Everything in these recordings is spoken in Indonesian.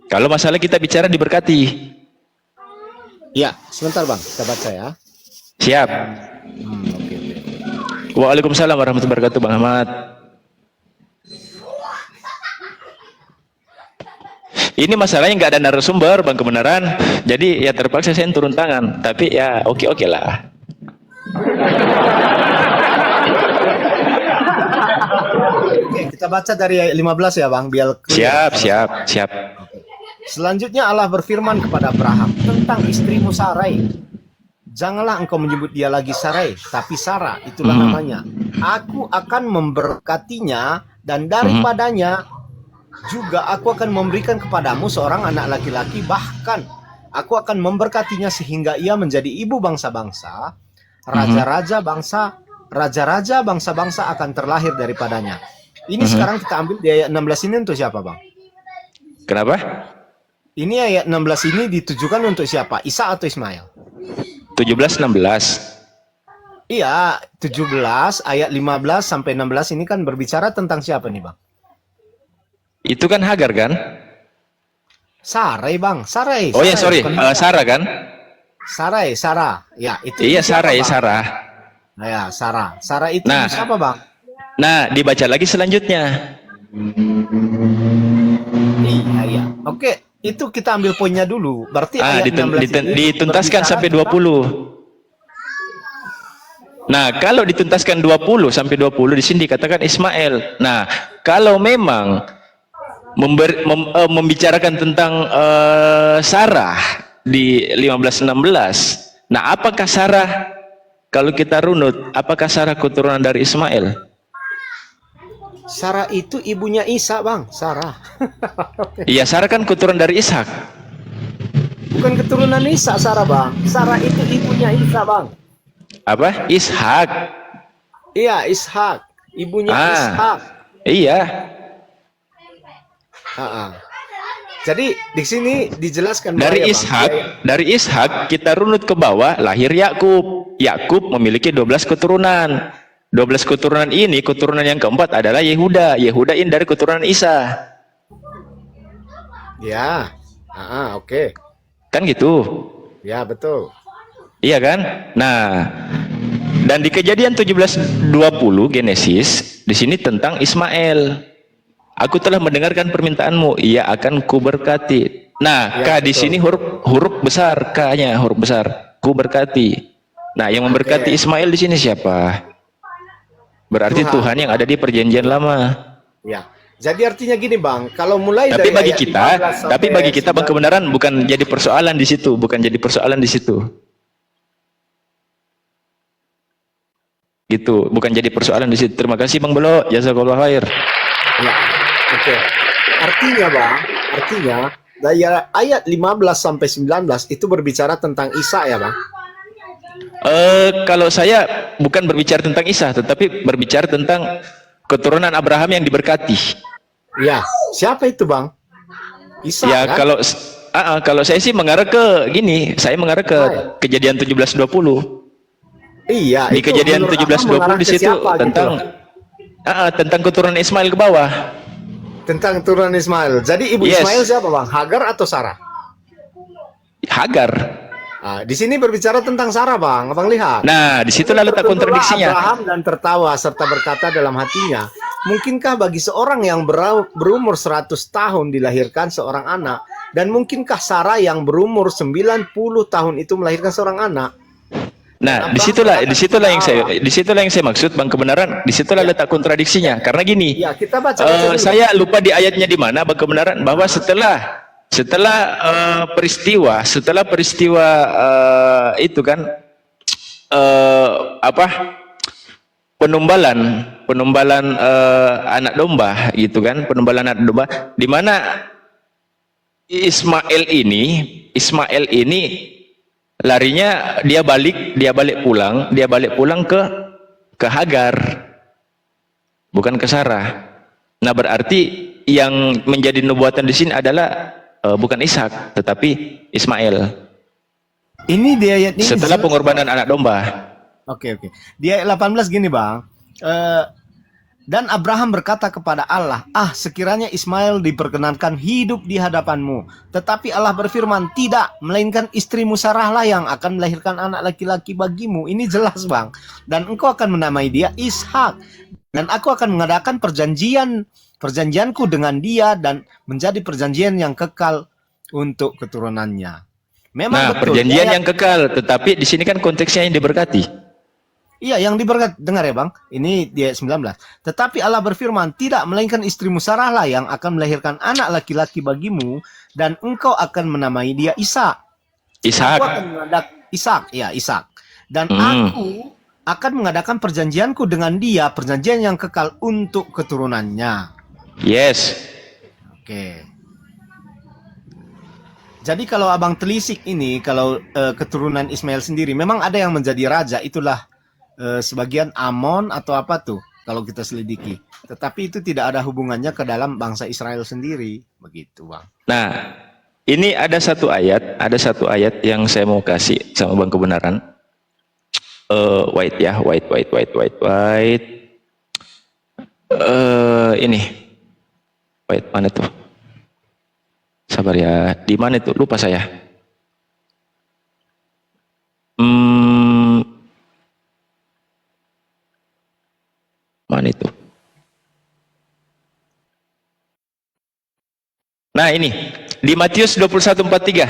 Kalau masalah kita bicara diberkati. Ya, sebentar Bang, kita baca ya. Siap. Oke. Waalaikumsalam warahmatullahi wabarakatuh, Bang Ahmad. Ini masalahnya nggak ada narasumber, Bang, kebenaran. Jadi ya terpaksa saya turun tangan. Tapi ya oke lah. Oke, kita baca dari ayat 15 ya Bang, biar clear. Siap. Selanjutnya Allah berfirman kepada Abraham tentang istrimu Sarai. Janganlah engkau menyebut dia lagi Sarai, tapi Sarah, itulah namanya. Aku akan memberkatinya dan daripadanya juga aku akan memberikan kepadamu seorang anak laki-laki, bahkan aku akan memberkatinya sehingga ia menjadi ibu bangsa-bangsa, raja-raja bangsa-bangsa akan terlahir daripadanya. Ini sekarang kita ambil di ayat 16 ini untuk siapa, Bang? Kenapa? Ini ayat 16 ini ditujukan untuk siapa? Isa atau Ismail? 17-16. Iya, 17 ayat 15 sampai 16 ini kan berbicara tentang siapa nih, Bang? Itu kan Hagar kan? Sarai, Bang. Sarai. Oh ya, sorry. Sarah kan? Sarai, Sarah. Ya, itu. Iya, siapa, Sarah. Nah, ya, Sarah. Sarah itu Nah. siapa, Bang? Nah, dibaca lagi selanjutnya. Iya. Oke, itu kita ambil poinnya dulu. Berarti ayat 16 ini dituntaskan berbicara sampai tentang 20. Nah, kalau dituntaskan 20 sampai 20 di sini dikatakan Ismail. Nah, kalau memang membicarakan tentang Sarah di 15-16. Nah, apakah Sarah, kalau kita runut, apakah Sarah keturunan dari Ismail? Sarah itu ibunya Isa, Bang. Sarah. Iya, Sarah kan keturunan dari Ishak. Bukan keturunan Isa, Sarah, Bang. Sarah itu ibunya Isa, Bang. Apa? Ishak. Iya, Ishak. Ibunya Ishak. Iya. Jadi di sini dijelaskan Dari bahwa, Ishak, Bang, dari Ishak kita runut ke bawah, lahir Yakub. Yakub memiliki 12 keturunan. 12 keturunan ini, keturunan yang keempat adalah Yehuda. Yehuda ini dari keturunan Isa. Ya. Oke. Kan gitu. Ya, betul. Iya kan? Nah, dan di Kejadian 17:20 Genesis di sini tentang Ismail. Aku telah mendengarkan permintaanmu, ia akan kuberkati. Nah, Ya, K di sini huruf besar, K-nya huruf besar, kuberkati. Nah, yang memberkati Ismail di sini siapa? Berarti Tuhan yang ada di perjanjian lama. Ya. Jadi artinya gini, Bang, kalau mulai Tapi dari bagi ayat kita, 15 tapi sampai bagi kita Bang 19, kebenaran bukan jadi persoalan di situ, bukan jadi persoalan di situ. Gitu, bukan jadi persoalan di situ. Terima kasih Bang Belo, jazakallahu khair. Ya. Oke. Artinya, Bang, dari ayat 15 sampai 19 itu berbicara tentang Isa ya, Bang? Kalau saya bukan berbicara tentang Isa, tetapi berbicara tentang keturunan Abraham yang diberkati. Ya. Siapa itu, Bang? Isa, Ya, kan? kalau saya sih mengarah ke gini, saya mengarah ke Kejadian 17:20. Iya, Di itu Kejadian menurut 17:20 di situ siapa, tentang gitu? tentang keturunan Ismail ke bawah. Tentang keturunan Ismail. Jadi ibu Yes. Ismail siapa, Bang? Hagar atau Sarah? Hagar. Di sini berbicara tentang Sarah, Bang. Abang lihat. Nah, disitulah letak Bertumbuhlah kontradiksinya. Abraham dan tertawa serta berkata dalam hatinya, mungkinkah bagi seorang yang berumur 100 tahun dilahirkan seorang anak, dan mungkinkah Sarah yang berumur 90 tahun itu melahirkan seorang anak? Nah, disitulah yang saya maksud, Bang, kebenaran. Disitulah letak kontradiksinya. Karena gini, Ya, kita baca dulu. saya lupa di ayatnya di mana, Bang, kebenaran, bahwa setelah peristiwa itu kan penumbalan anak domba gitu kan, penumbalan anak domba, di mana Ismail ini larinya dia balik pulang ke Hagar, bukan ke Sarah. Nah, berarti yang menjadi nubuatan di sini adalah bukan Ishak tetapi Ismail. Ini di ayat ini Setelah pengorbanan anak domba. Oke. Di ayat 18 gini, Bang. Dan Abraham berkata kepada Allah, sekiranya Ismail diperkenankan hidup di hadapanmu. Tetapi Allah berfirman, tidak, melainkan istrimu Sarah lah yang akan melahirkan anak laki-laki bagimu. Ini jelas, Bang. Dan engkau akan menamai dia Ishak. Dan aku akan mengadakan perjanjianku dengan dia dan menjadi perjanjian yang kekal untuk keturunannya. Memang betul, perjanjian yang kekal, tetapi di sini kan konteksnya yang diberkati. Iya, yang diberkati. Dengar ya, Bang. Ini di ayat 19. Tetapi Allah berfirman, tidak, melainkan istrimu Sarah lah yang akan melahirkan anak laki-laki bagimu, dan engkau akan menamai dia Ishak. Ishak. Aku akan mengadakan Ishak. Dan aku akan mengadakan perjanjianku dengan dia, perjanjian yang kekal untuk keturunannya. Yes. Oke. Jadi kalau Abang telisik ini, kalau keturunan Ismail sendiri, memang ada yang menjadi raja, itulah sebagian Amon atau apa tuh kalau kita selidiki. Tetapi itu tidak ada hubungannya ke dalam bangsa Israel sendiri, begitu, Bang. Nah, ini ada satu ayat yang saya mau kasih sama Bang kebenaran. White. Ini White mana tuh? Sabar ya, di mana itu? Lupa saya. Mana itu? Nah ini, di Matius 21:43.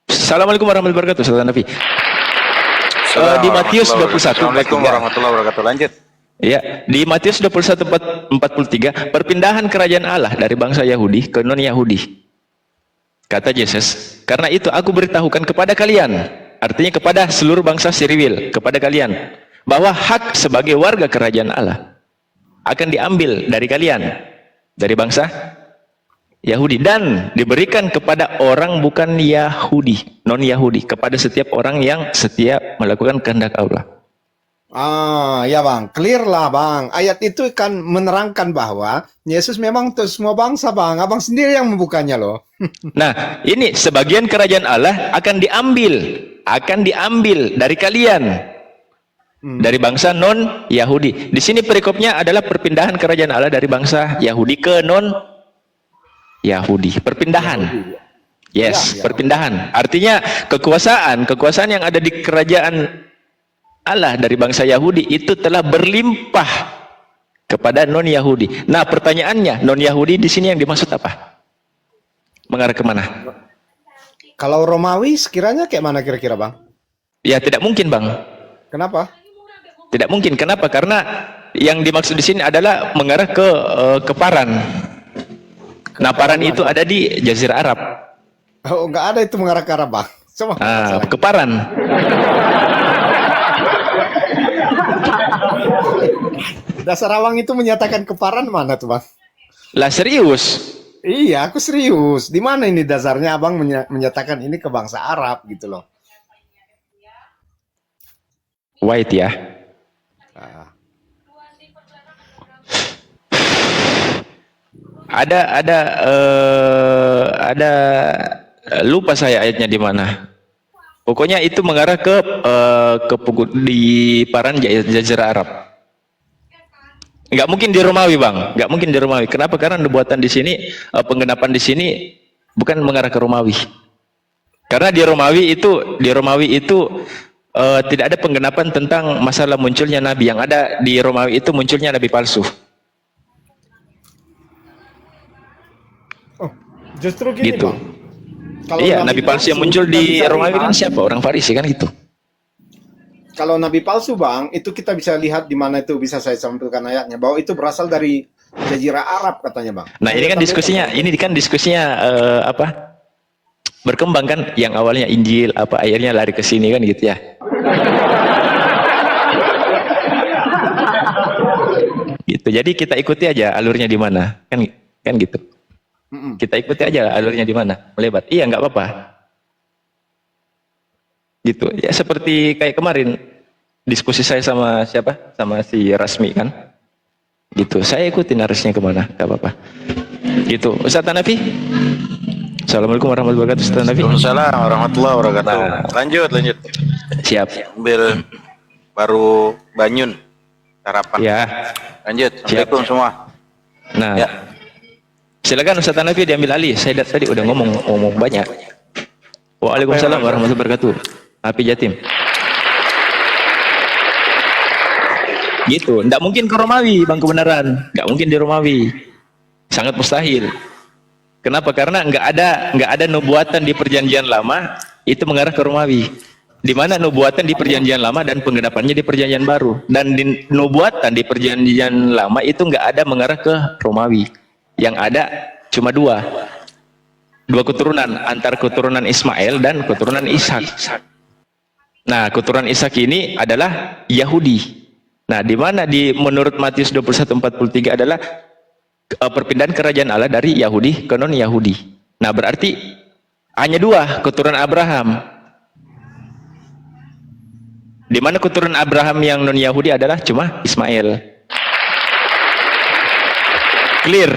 Assalamualaikum warahmatullahi wabarakatuh, saudara Nabi. Di Matius 21:43. Assalamualaikum warahmatullahi wabarakatuh. Lanjut. Ya, di Matius 21:43, perpindahan kerajaan Allah dari bangsa Yahudi ke non-Yahudi. Kata Yesus, karena itu aku beritahukan kepada kalian, artinya kepada seluruh bangsa Siriwil, kepada kalian, bahwa hak sebagai warga kerajaan Allah akan diambil dari kalian, dari bangsa Yahudi, dan diberikan kepada orang bukan Yahudi, non-Yahudi, kepada setiap orang yang setia melakukan kehendak Allah. Ya, Bang, clear lah, Bang. Ayat itu kan menerangkan bahwa Yesus memang untuk semua bangsa, Bang. Abang sendiri yang membukanya loh. Nah, ini sebagian kerajaan Allah akan diambil dari kalian, dari bangsa non Yahudi. Di sini perikopnya adalah perpindahan kerajaan Allah dari bangsa Yahudi ke non Yahudi. Perpindahan. Yes, perpindahan. Artinya kekuasaan yang ada di kerajaan Allah dari bangsa Yahudi itu telah berlimpah kepada non Yahudi. Nah, pertanyaannya, non Yahudi di sini yang dimaksud apa? Mengarah kemana? Kalau Romawi sekiranya kayak mana kira-kira, Bang? Ya tidak mungkin, Bang. Kenapa? Tidak mungkin. Kenapa? Karena yang dimaksud di sini adalah mengarah ke Paran. Nah, Paran itu ada di Jazirah Arab. Oh, nggak ada itu mengarah ke Arab, Bang. Coba. Ke Paran. Dasar Awang itu menyatakan keparan mana tuh, Bang? Lah serius? Iya, aku serius. Di mana ini dasarnya Abang menyatakan ini ke bangsa Arab gitu loh? White ya. Ada lupa saya ayatnya di mana. Pokoknya itu mengarah ke di Paran Jazirah Arab. Nggak mungkin di Romawi, Bang. Nggak mungkin di Romawi. Kenapa? Karena nubuatan di sini, penggenapan di sini bukan mengarah ke Romawi. Karena di Romawi itu tidak ada penggenapan tentang masalah munculnya nabi. Yang ada di Romawi itu munculnya nabi palsu. Oh, justru gini, gitu. Bang. Kalau iya, nabi palsu yang muncul di Romawi kan siapa? Orang Farisi kan gitu. Kalau nabi palsu, Bang, itu kita bisa lihat di mana itu bisa saya sampaikan ayatnya bahwa itu berasal dari Jazirah Arab katanya, Bang. Nah, ini kan diskusinya apa? Berkembang kan, yang awalnya Injil apa akhirnya lari ke sini kan gitu ya. Gitu. Jadi kita ikuti aja alurnya di mana. Kan gitu. Kita ikuti aja alurnya di mana, melebar. Iya, nggak apa-apa. Gitu ya, seperti kayak kemarin diskusi saya sama siapa, sama si Rasmi kan, gitu. Saya ikutin arusnya kemana, nggak apa-apa. Gitu. Ustaz Hanafi. Assalamualaikum warahmatullahi wabarakatuh. Ustaz Hanafi. Waalaikumsalam warahmatullahi wabarakatuh. Nah. Lanjut. Siap. Ambil baru Banyun Harapan. Ya. Lanjut. Assalamualaikum semua. Nah, Ya. silakan Ustaz Hanafi diambil alih. Saya tadi udah ngomong banyak. Waalaikumsalam warahmatullahi wabarakatuh. Api Jatim. Gitu, nggak mungkin ke Romawi, Bang Kebenaran. Nggak mungkin di Romawi. Sangat mustahil. Kenapa? Karena nggak ada nubuatan di Perjanjian Lama itu mengarah ke Romawi. Di mana nubuatan di Perjanjian Lama dan penggenapannya di Perjanjian Baru. Dan di nubuatan di Perjanjian Lama itu nggak ada mengarah ke Romawi. Yang ada cuma dua keturunan, antara keturunan Ismail dan keturunan Ishak. Nah, keturunan Ishak ini adalah Yahudi. Nah, di mana menurut Matius 21:43 adalah perpindahan kerajaan Allah dari Yahudi ke non-Yahudi. Nah, berarti hanya dua keturunan Abraham. Di mana keturunan Abraham yang non-Yahudi adalah cuma Ismail. Clear?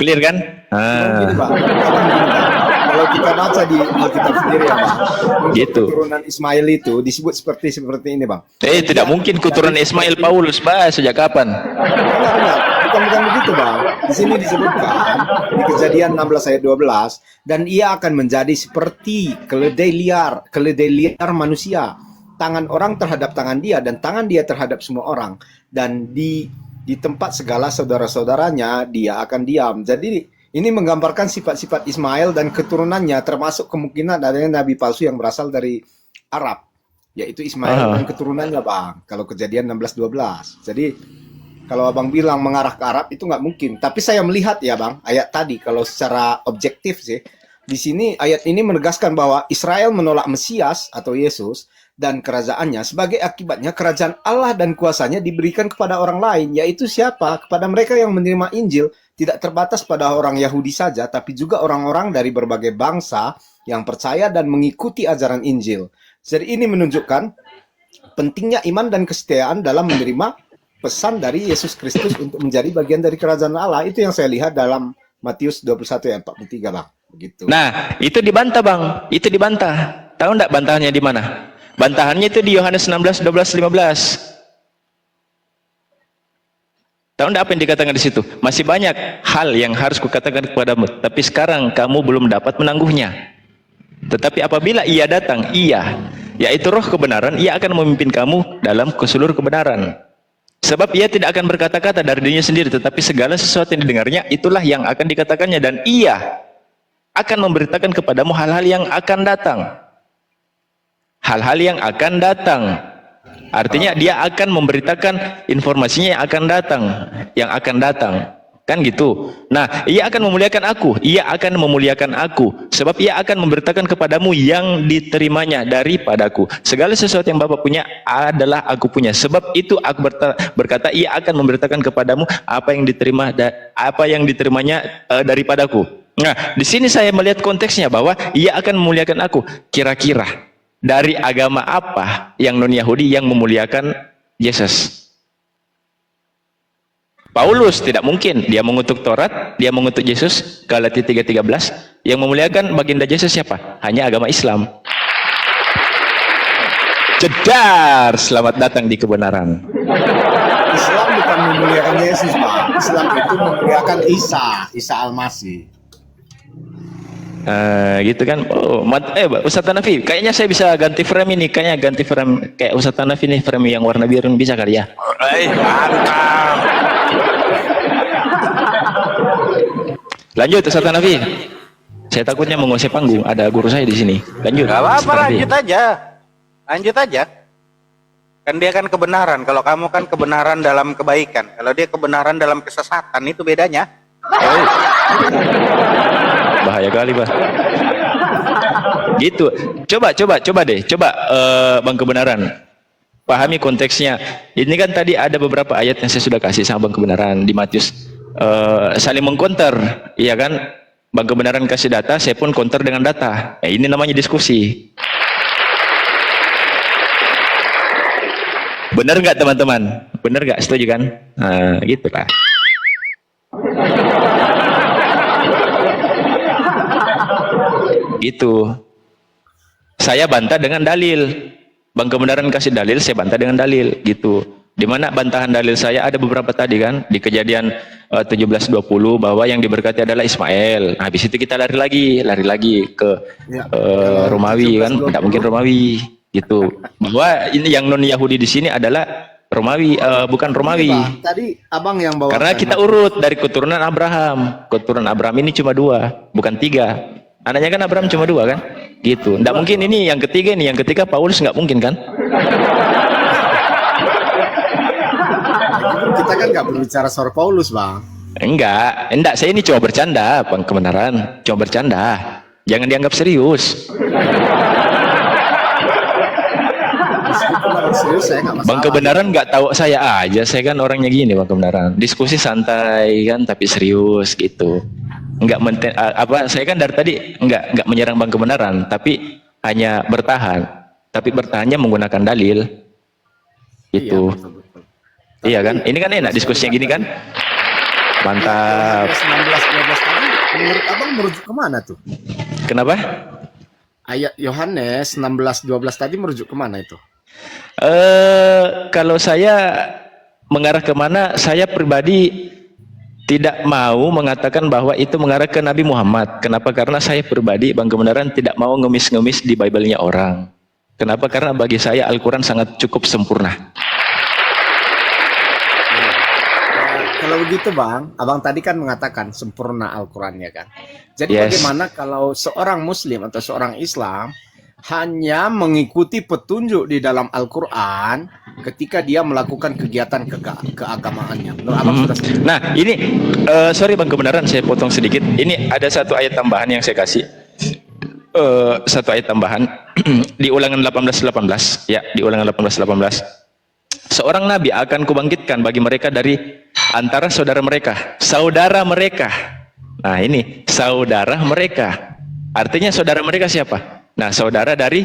Clear kan? Gini, Bang. Kalau kita baca di Alkitab sendiri ya, Bang. Untuk Gitu. keturunan Ismail itu disebut seperti ini, Bang. Tidak mungkin keturunan Ismail Paulus, sejak kapan? Benar. Bukan begitu, Bang. Di sini disebutkan di Kejadian 16 ayat 12, dan ia akan menjadi seperti keledai liar manusia. Tangan orang terhadap tangan dia dan tangan dia terhadap semua orang, dan di tempat segala saudara-saudaranya dia akan diam. Jadi ini menggambarkan sifat-sifat Ismail dan keturunannya, termasuk kemungkinan adanya nabi palsu yang berasal dari Arab, yaitu Ismail dan keturunannya, Bang. Kalau Kejadian 16:12. Jadi kalau Abang bilang mengarah ke Arab itu nggak mungkin. Tapi saya melihat ya, Bang, ayat tadi kalau secara objektif sih, di sini ayat ini menegaskan bahwa Israel menolak Mesias atau Yesus dan kerajaannya, sebagai akibatnya kerajaan Allah dan kuasanya diberikan kepada orang lain, yaitu siapa? Kepada mereka yang menerima Injil, tidak terbatas pada orang Yahudi saja, tapi juga orang-orang dari berbagai bangsa yang percaya dan mengikuti ajaran Injil. Jadi ini menunjukkan pentingnya iman dan kesetiaan dalam menerima pesan dari Yesus Kristus untuk menjadi bagian dari kerajaan Allah. Itu yang saya lihat dalam Matius 21 ayat 43, Bang. Begitu. Nah, itu dibantah, Bang. Itu dibantah. Tahu enggak bantahannya di mana? Bantahannya itu di Yohanes 16, 12, 15. Tahu enggak apa yang dikatakan di situ? Masih banyak hal yang harus kukatakan kepadamu, tapi sekarang kamu belum dapat menangguhnya. Tetapi apabila ia datang, yaitu roh kebenaran, ia akan memimpin kamu dalam ke seluruh kebenaran. Sebab ia tidak akan berkata-kata dari dirinya sendiri, tetapi segala sesuatu yang didengarnya, itulah yang akan dikatakannya. Dan ia akan memberitakan kepadamu hal-hal yang akan datang. Hal-hal yang akan datang. Artinya dia akan memberitakan informasinya yang akan datang. Kan gitu. Nah, ia akan memuliakan aku. Sebab ia akan memberitakan kepadamu yang diterimanya daripadaku. Segala sesuatu yang Bapa punya adalah aku punya. Sebab itu aku berkata, ia akan memberitakan kepadamu apa yang diterimanya daripadaku. Nah, di sini saya melihat konteksnya bahwa ia akan memuliakan aku. Kira-kira dari agama apa yang non-Yahudi yang memuliakan Yesus? Paulus tidak mungkin, dia mengutuk Taurat, dia mengutuk Yesus. Galatia 3:13, yang memuliakan baginda Yesus siapa? Hanya agama Islam. Jedar, selamat datang di kebenaran. Islam bukan memuliakan Yesus, Pak. Islam itu memuliakan Isa Al-Masih. Gitu kan. Ustaz Hanafi, kayaknya saya bisa ganti frame ini. Kayaknya ganti frame kayak Ustaz Hanafi nih, frame yang warna biru bisa kali ya. Mantap. Lanjut Ustaz Hanafi. Saya takutnya menguasai panggung. Ada guru saya di sini. Lanjut. Gak apa-apa, Ustaz Hanafi. lanjut aja. Kan dia kan kebenaran. Kalau kamu kan kebenaran dalam kebaikan. Kalau dia kebenaran dalam kesesatan, itu bedanya. Bahaya kali, Bah. Gitu. Coba deh. Bang Kebenaran. Pahami konteksnya. Ini kan tadi ada beberapa ayat yang saya sudah kasih sama Bang Kebenaran di Matius. Saling mengkonter, iya kan? Bang Kebenaran kasih data, saya pun counter dengan data. Ini namanya diskusi. Benar nggak teman-teman? Benar nggak? Setuju kan? Nah, gitu lah. Gitu. Saya bantah dengan dalil. Bang Kebenaran kasih dalil, saya bantah dengan dalil. Gitu. Di mana bantahan dalil saya ada beberapa tadi kan di Kejadian 17:20 bahwa yang diberkati adalah Ismail. Nah, habis itu kita lari lagi ke Ya. Romawi kan, 17:20. tidak mungkin Romawi gitu. Bahwa ini yang non Yahudi di sini adalah Romawi, bukan Romawi. Bang, tadi abang yang bawa. Karena kita urut dari keturunan Abraham. Keturunan Abraham ini cuma 2, bukan 3. Anaknya kan Abraham cuma 2 kan? Gitu. Nggak mungkin ini yang ketiga nih, yang ketiga Paulus nggak mungkin kan? Kita kan nggak berbicara soal Paulus, Bang. Enggak, saya ini cuma bercanda, Bang Kebenaran. Cuma bercanda. Jangan dianggap serius. Meskipun orang serius saya nggak masalah. Bang Kebenaran nggak tahu saya aja, saya kan orangnya gini Bang Kebenaran. Diskusi santai kan, tapi serius gitu. Enggak saya kan dari tadi enggak menyerang Bang Kebenaran, tapi hanya bertahan. Tapi bertahannya menggunakan dalil. Itu. Iya, betul. Iya kan? Ini kan enak diskusinya gini kan? Mantap. 19-12 tadi menurut abang merujuk kemana tuh? Kenapa? Ayat Yohanes 16-12 tadi merujuk kemana itu? Kalau saya mengarah kemana, saya pribadi tidak mau mengatakan bahwa itu mengarah ke Nabi Muhammad. Kenapa? Karena saya pribadi, Bang Kebenaran, tidak mau ngemis-ngemis di Bible-nya orang. Kenapa? Karena bagi saya Al-Quran sangat cukup sempurna. Kalau begitu Bang, abang tadi kan mengatakan sempurna Al-Qurannya kan. Jadi Yes. bagaimana kalau seorang Muslim atau seorang Islam hanya mengikuti petunjuk di dalam Al-Quran ketika dia melakukan kegiatan keagamaannya? Menurut abang sudah setuju? Nah, ini sorry Bang Kebenaran, saya potong sedikit. Ini ada satu ayat tambahan yang saya kasih. Satu ayat tambahan di Ulangan 18:18 ya, di Ulangan 18:18. Seorang nabi akan kubangkitkan bagi mereka dari antara saudara mereka. Saudara mereka. Nah, ini saudara mereka. Artinya saudara mereka siapa? Nah, saudara dari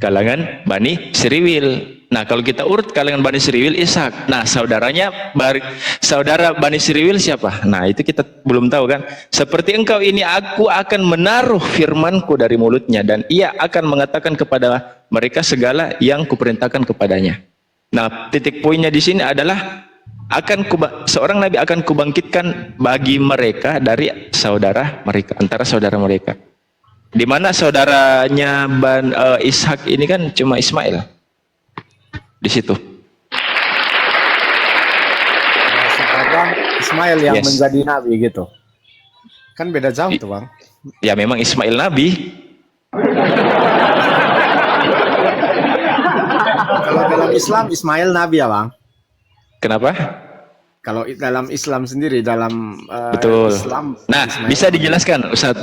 kalangan Bani Sriwil. Nah, kalau kita urut kalangan Bani Sriwil, Ishak. Nah, saudara Bani Sriwil siapa? Nah, itu kita belum tahu kan. Seperti engkau ini, aku akan menaruh firmanku dari mulutnya, dan ia akan mengatakan kepada mereka segala yang kuperintahkan kepadanya. Nah, titik poinnya di sini adalah seorang nabi akan kubangkitkan bagi mereka dari saudara mereka, antara saudara mereka. Di mana saudaranya Ishak ini kan cuma Ismail. Di situ. Maksud abang Ismail yang Yes. menjadi nabi gitu. Kan beda jauh tuh Bang. Ya memang Ismail nabi. Kalau dalam Islam Ismail nabi ya Bang. Kenapa? Kalau dalam Islam sendiri, dalam Betul. Islam. Nah, Ismail bisa dijelaskan Ustaz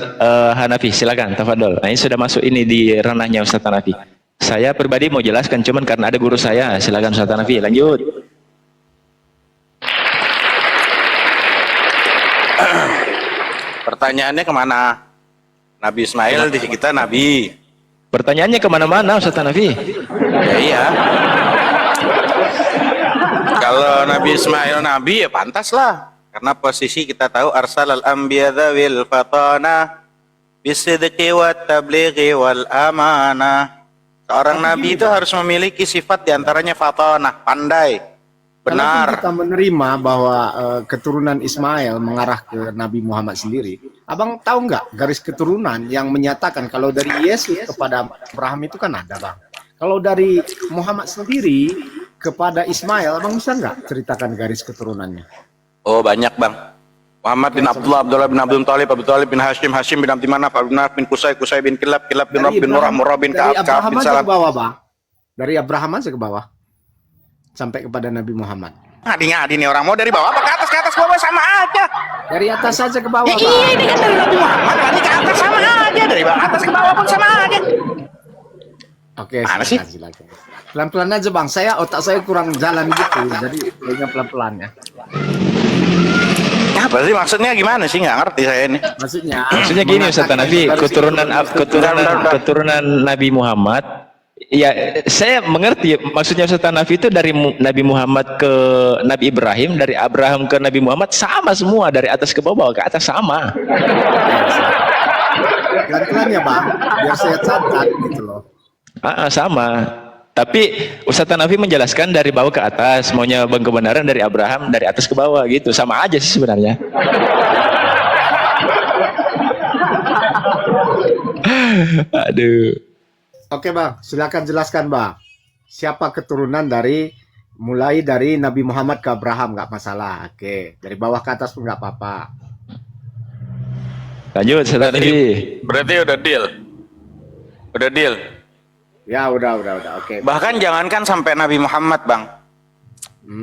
Hanafi, silakan tafadhol. Nah, ini sudah masuk ini di ranahnya Ustaz Hanafi. Saya pribadi mau jelaskan, cuman karena ada guru saya, silakan Ustaz Hanafi, lanjut. Pertanyaannya kemana? Nabi Ismail di kita Nabi. Pertanyaannya kemana-mana Ustaz Hanafi. Ya iya. Kalau Nabi Ismail Nabi ya pantas lah. Karena posisi kita tahu arsalal anbiya dzawil fatana bisidqi wat tablighi wal amanah. Seorang nabi itu harus memiliki sifat diantaranya fatanah, pandai, Kalaupun benar. kita menerima bahwa keturunan Ismail mengarah ke Nabi Muhammad sendiri, abang tahu nggak garis keturunan yang menyatakan kalau dari Yesus kepada Abraham itu kan ada Bang. Kalau dari Muhammad sendiri kepada Ismail, abang bisa nggak ceritakan garis keturunannya? Oh banyak bang. Muhammad bin Abdullah, Abdullah bin Abdul Thalib, Abu Thalib bin Hashim, Hashim bin Abdi Manaf, Abdi Manaf bin Qusay, Qusay bin Kilab, Kilab bin Rab bin Murrah, Murrah bin dari Ka'ab, Ka'ab Abraham bin aja Salam. ke bawah Bang. Dari Abraham aja ke bawah. Sampai kepada Nabi Muhammad. Ngadi-ngadi nih orang mau dari bawah apa ke atas bawah sama aja. Dari atas saja ke bawah Ya, Bang. iya ini kan dari Nabi Muhammad tadi ke atas sama aja, dari bawah atas ke bawah pun sama aja. Oke, Mana sih? silakan. Pelan-pelan aja Bang. Otak saya kurang jalan gitu. Jadi kayaknya pelan-pelan ya. Apa sih maksudnya gimana sih, nggak ngerti saya ini. Maksudnya gini Ustaz Hanafi, keturunan Nabi Muhammad. Ya, saya mengerti maksudnya Ustaz Hanafi itu dari Nabi Muhammad ke Nabi Ibrahim, dari Abraham ke Nabi Muhammad sama semua, dari atas ke bawah ke atas sama. Pelan-pelan ya Bang, biar saya catat gitu loh. Sama. Tapi Ustaz Hanafi menjelaskan dari bawah ke atas, maunya Bang Kebenaran dari Abraham dari atas ke bawah gitu. Sama aja sih sebenarnya. Aduh. Oke Bang, silakan jelaskan Bang. Siapa keturunan mulai dari Nabi Muhammad ke Abraham, nggak masalah. Oke, dari bawah ke atas pun nggak apa-apa. Lanjut Ustaz Hanafi. Berarti udah deal. Udah deal. Ya udah. Oke. Bahkan jangankan sampai Nabi Muhammad, Bang.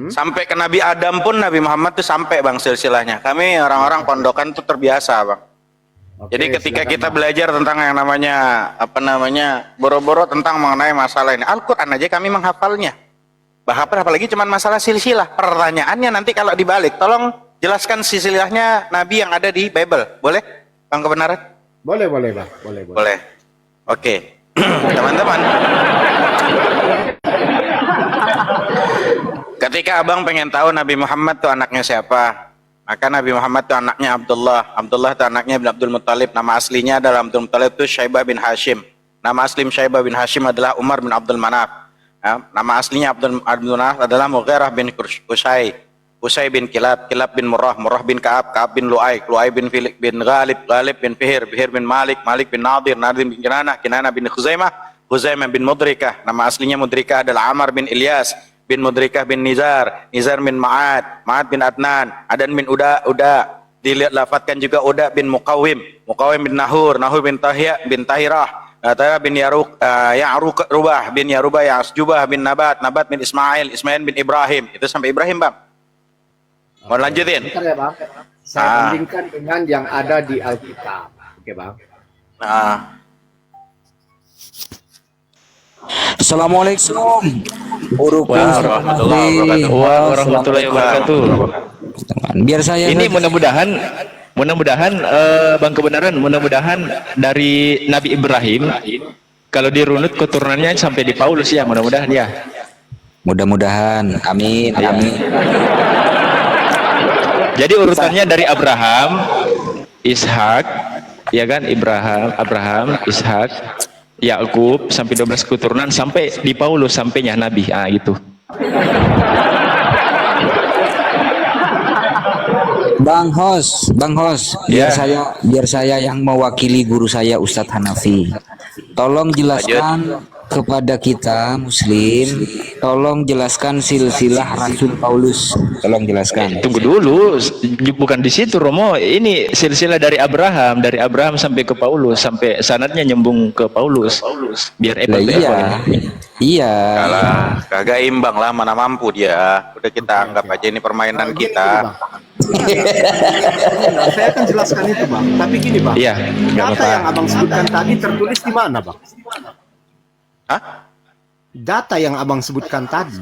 Sampai ke Nabi Adam pun Nabi Muhammad tuh sampai, Bang, silsilahnya. Kami orang-orang pondokan tuh terbiasa, Bang. Oke, Jadi ketika silakan, kita Bang. belajar tentang yang namanya boro-boro tentang mengenai masalah ini, Al-Qur'an aja kami menghafalnya. Bahkan apalagi cuma masalah silsilah. Pertanyaannya nanti kalau dibalik, tolong jelaskan silsilahnya Nabi yang ada di Bible. Boleh, Bang Kebenaran? Boleh Bang. Boleh. Boleh. Oke. Teman-teman, ketika abang pengen tahu Nabi Muhammad tuh anaknya siapa, maka Nabi Muhammad tuh anaknya Abdullah tuh anaknya bin Abdul Muttalib. Nama aslinya adalah Abdul Muttalib tuh Syaibah bin Hashim. Nama asli Syaibah bin Hashim adalah Umar bin Abdul Manaf. Nama aslinya Abdul Manaf adalah Mughirah bin Qusay bin Kilab bin Murrah bin Ka'ab bin Lu'ay bin Filik bin Ghalib bin Fihir bin Malik bin Nadir bin Kinanah bin Khuzaimah bin Mudrikah. Nama aslinya Mudrikah adalah Amar bin Ilyas bin Mudrikah bin Nizar bin Ma'ad bin Adnan bin Uda. Dilihatkan juga Uda bin Muqawim bin Nahur bin Tahirah bin Rubah bin Ya'sjubah bin Nabat bin Ismail bin Ibrahim. Itu sampai Ibrahim, Bang. Mau lanjutin? Bentar ya Bang. Saya bandingkan dengan yang ada di Alkitab. Oke Bang. Assalamualaikum. Warahmatullahi wabarakatuh. Biar saya Ini mudah-mudahan Bang Kebenaran, mudah-mudahan dari Nabi Ibrahim kalau dirunut keturunannya sampai di Paulus ya, mudah-mudahan ya. Mudah-mudahan. Amin. Amin. Jadi urutannya dari Abraham, Ishak, ya kan, Abraham, Ishak, Yakub sampai 12 keturunan sampai di Paulus sampainya Nabi. Gitu. Bang Hos, Ya. biar saya yang mewakili guru saya Ustadz Hanafi. Tolong jelaskan kepada kita Muslim, tolong jelaskan silsilah Rasul Paulus. Tolong jelaskan. Tunggu dulu, bukan di situ Romo. Ini silsilah dari Abraham sampai ke Paulus, sampai sanadnya nyambung ke Paulus. Biar Lah, iya. Kalah, kagak imbang lah, mana mampu dia. Udah kita anggap aja ini permainan kita. Saya akan jelaskan itu Bang. Tapi gini Bang. Iya, nggak Data apa-apa. yang Abang sebutkan tadi tertulis di mana Bang? Hah? Data yang Abang sebutkan tadi,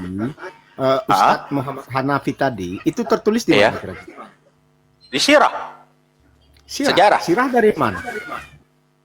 Ustadz Muhammad Hanafi tadi, itu tertulis di Iya. mana kira-kira? Di sirah. Sejarah. Sirah dari mana?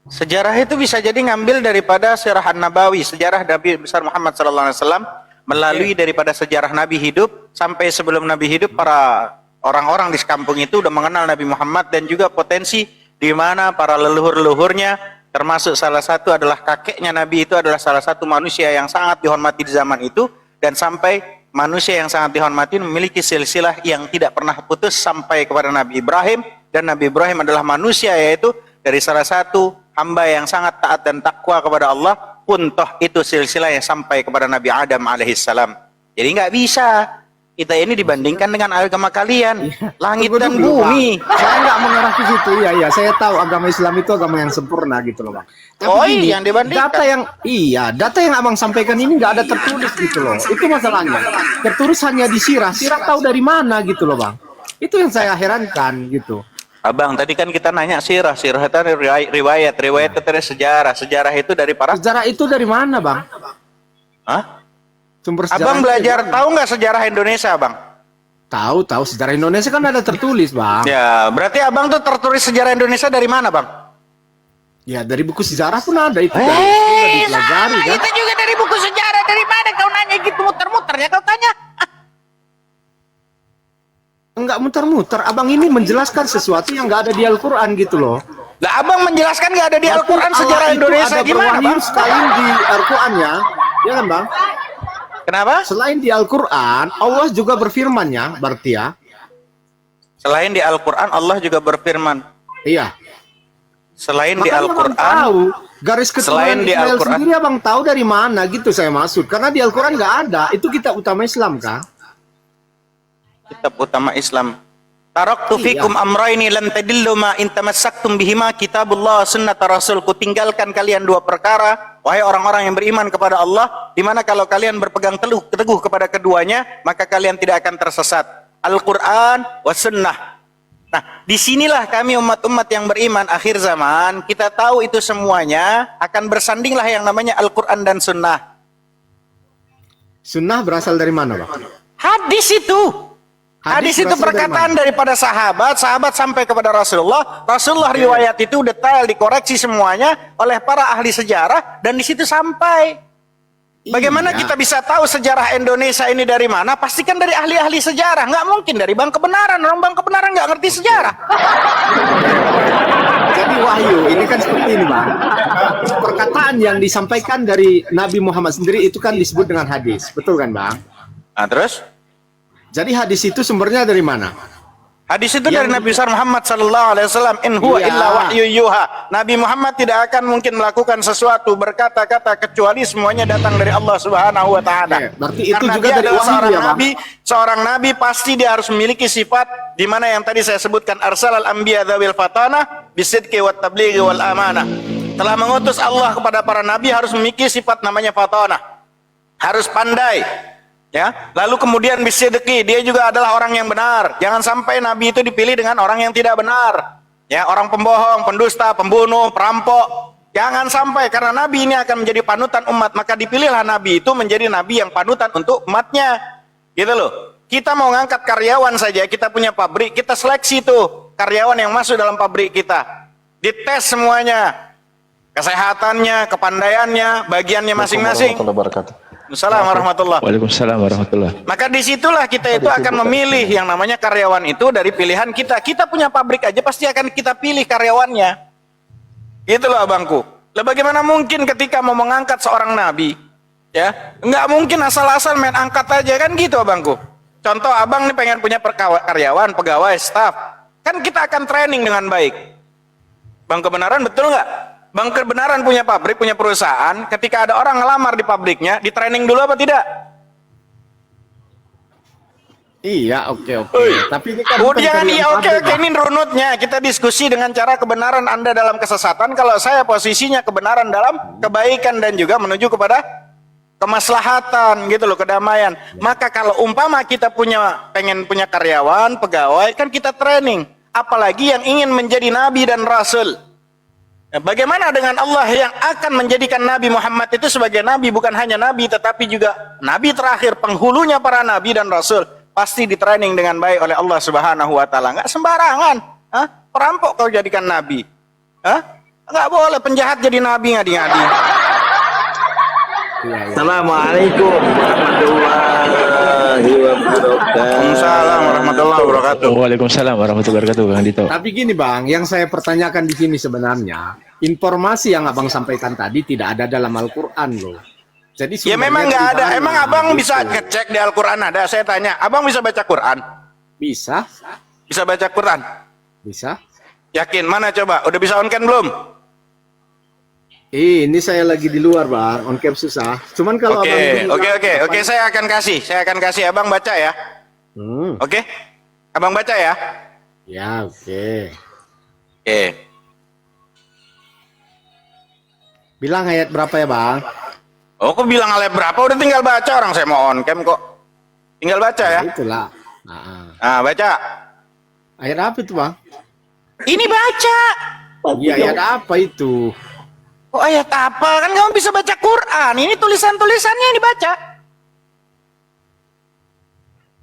Sejarah itu bisa jadi ngambil daripada Sirah An-Nabawi, sejarah Nabi besar Muhammad SAW, melalui daripada sejarah Nabi hidup sampai sebelum Nabi hidup, para orang-orang di sekampung itu udah mengenal Nabi Muhammad, dan juga potensi di mana para leluhur-leluhurnya, termasuk salah satu adalah kakeknya Nabi itu adalah salah satu manusia yang sangat dihormati di zaman itu, dan sampai manusia yang sangat dihormati memiliki silsilah yang tidak pernah putus sampai kepada Nabi Ibrahim, dan Nabi Ibrahim adalah manusia yaitu dari salah satu hamba yang sangat taat dan takwa kepada Allah, pun toh itu silsilah yang sampai kepada Nabi Adam alaihissalam. Jadi nggak bisa kita ini dibandingkan dengan agama kalian, langit Tunggu dan dulu, bumi. Bang. Saya nggak mengarah ke situ. Iya, saya tahu agama Islam itu agama yang sempurna gitu loh Bang. Tapi Oh, gini, yang dibandingkan. data yang Abang sampaikan ini nggak ada tertulis gitu loh. Itu masalahnya. Tertulis hanya di sirah. Sirah tahu dari mana gitu loh Bang. Itu yang saya herankan gitu. Abang, tadi kan kita nanya sirah itu riwayat itu dari sejarah itu dari para. Sejarah itu dari mana Bang? Hah? Sumber sejarah Abang itu belajar dari mana? tahu nggak sejarah Indonesia, Bang? Tahu sejarah Indonesia kan ada tertulis Bang. Ya, berarti Abang tuh tertulis sejarah Indonesia dari mana, Bang? Ya dari buku sejarah pun ada itu. Udah dipelajari kan. Itu juga dari buku sejarah. Dari mana kau nanya gitu, muter-muternya kau tanya? Enggak muter-muter. Abang ini menjelaskan sesuatu yang nggak ada di Al-Quran gitu loh. Lah Abang menjelaskan nggak ada di Al-Quran sejarah Allah itu Indonesia ada gimana, berwahyu Bang? sekali di Al-Quran ya kan Bang? Kenapa? Selain di Al-Quran, Allah juga berfirman ya, berarti ya. Selain di Al-Quran, Allah juga berfirman. Iya. Selain di Makanya abang Al-Quran, tahu garis selain keturunan di Ismail Al-Quran. sendiri abang tahu dari mana gitu saya maksud. Karena di Al-Quran nggak ada. Itu kitab utama Islam kan? kitab utama Islam. Taraktu Iya. fikum amraini lan tadillu ma in tamassaktum bihima kitabullah sunnat rasul. Ku tinggalkan kalian dua perkara, wahai orang-orang yang beriman kepada Allah, di mana kalau kalian berpegang teguh kepada keduanya, maka kalian tidak akan tersesat. Al-Qur'an was sunnah. Nah, disinilah kami umat-umat yang beriman akhir zaman, kita tahu itu semuanya akan bersandinglah yang namanya Al-Quran dan Sunnah. Sunnah berasal dari mana, Bang? Hadis itu. Hadis itu berasal dari perkataan mana? daripada sahabat sampai kepada Rasulullah. Rasulullah riwayat itu detail dikoreksi semuanya oleh para ahli sejarah dan di situ sampai. Bagaimana Iya. kita bisa tahu sejarah Indonesia ini dari mana? Pastikan dari ahli-ahli sejarah. Nggak mungkin dari Bank Kebenaran. Orang Bank Kebenaran nggak ngerti sejarah. Jadi wahyu, ini kan seperti ini, Bang. Perkataan yang disampaikan dari Nabi Muhammad sendiri itu kan disebut dengan hadis. Betul kan, Bang? Nah, terus? Jadi hadis itu sumbernya dari mana? Hadis itu dari Nabi besar Muhammad sallallahu alaihi wasallam, in huwa Iya. illa wahyu yuha. Nabi Muhammad tidak akan mungkin melakukan sesuatu berkata-kata kecuali semuanya datang dari Allah Subhanahu wa taala. Oke, berarti itu Karena juga dia dari adalah wahyu seorang ya, Bang? nabi, seorang nabi pasti dia harus memiliki sifat di mana yang tadi saya sebutkan arsalal anbiya dzawil fatana bisidqi wat tablighi wal amanah. Telah mengutus Allah kepada para nabi harus memiliki sifat namanya fatana. Harus pandai. Ya, lalu kemudian bisidqi, dia juga adalah orang yang benar. Jangan sampai nabi itu dipilih dengan orang yang tidak benar. Ya, orang pembohong, pendusta, pembunuh, perampok. Jangan sampai, karena nabi ini akan menjadi panutan umat, maka dipilihlah nabi itu menjadi nabi yang panutan untuk umatnya. Gitu loh. Kita mau ngangkat karyawan saja, kita punya pabrik, kita seleksi tuh karyawan yang masuk dalam pabrik kita. Dites semuanya. Kesehatannya, kepandaiannya, bagiannya masing-masing. Assalamualaikum warahmatullahi. Waalaikumsalam warahmatullahi. Maka disitulah kita itu akan memilih yang namanya karyawan itu dari pilihan kita. Kita punya pabrik aja pasti akan kita pilih karyawannya. Gitu loh abangku. Lah bagaimana mungkin ketika mau mengangkat seorang nabi, ya nggak mungkin asal-asal main angkat aja kan gitu abangku. Contoh abang nih pengen punya karyawan, pegawai, staff, kan kita akan training dengan baik. Bang kebenaran betul nggak? Bang kebenaran punya pabrik, punya perusahaan, ketika ada orang ngelamar di pabriknya, di training dulu apa tidak? Iya, oke. Ui. Tapi ini kan Oh bukan jangan karyawan iya oke pabrik, Bang. ini runutnya. Kita diskusi dengan cara kebenaran Anda dalam kesesatan. Kalau saya posisinya kebenaran dalam kebaikan dan juga menuju kepada kemaslahatan gitu loh, kedamaian. Maka kalau umpama kita pengen punya karyawan, pegawai, kan kita training. Apalagi yang ingin menjadi nabi dan rasul. Nah, bagaimana dengan Allah yang akan menjadikan Nabi Muhammad itu sebagai nabi, bukan hanya nabi tetapi juga nabi terakhir, penghulunya para nabi dan rasul. Pasti di training dengan baik oleh Allah Subhanahu wa taala. Enggak sembarangan. Hah? Perampok kau jadikan nabi. Hah? Enggak boleh penjahat jadi nabi ngadi-ngadi. Iya, iya. Assalamualaikum warahmatullahi wabarakatuh. Waalaikumsalam warahmatullahi wabarakatuh. Waalaikumsalam warahmatullahi wabarakatuh, Kang Dito. Tapi gini, Bang, yang saya pertanyakan di sini sebenarnya, informasi yang Abang sampaikan tadi tidak ada dalam Al-Qur'an loh. Jadi Ya sumbernya memang dari enggak ada. mana, Emang abang gitu. bisa ngecek di Al-Quran ada? Saya tanya, abang bisa baca Quran? Bisa? Bisa baca Quran? Bisa? Yakin? Mana coba? Udah bisa on cam belum? Ini saya lagi di luar, Bang. On cam susah. Cuman kalau Oke, Abang oke. Saya akan kasih. Abang baca ya. Hmm, Oke? Abang baca ya. ya, oke. Oke. Bilang ayat berapa ya, Bang? Oh, kok bilang alep berapa? Udah tinggal baca, orang saya mau on cam kok. Tinggal baca ya. Itulah. Nah, Nah, baca. ayat apa itu, Bang? Ini baca. Iya, ayat apa itu? Oh, ayat apa? Kan kamu bisa baca Quran. Ini tulisan-tulisannya yang dibaca.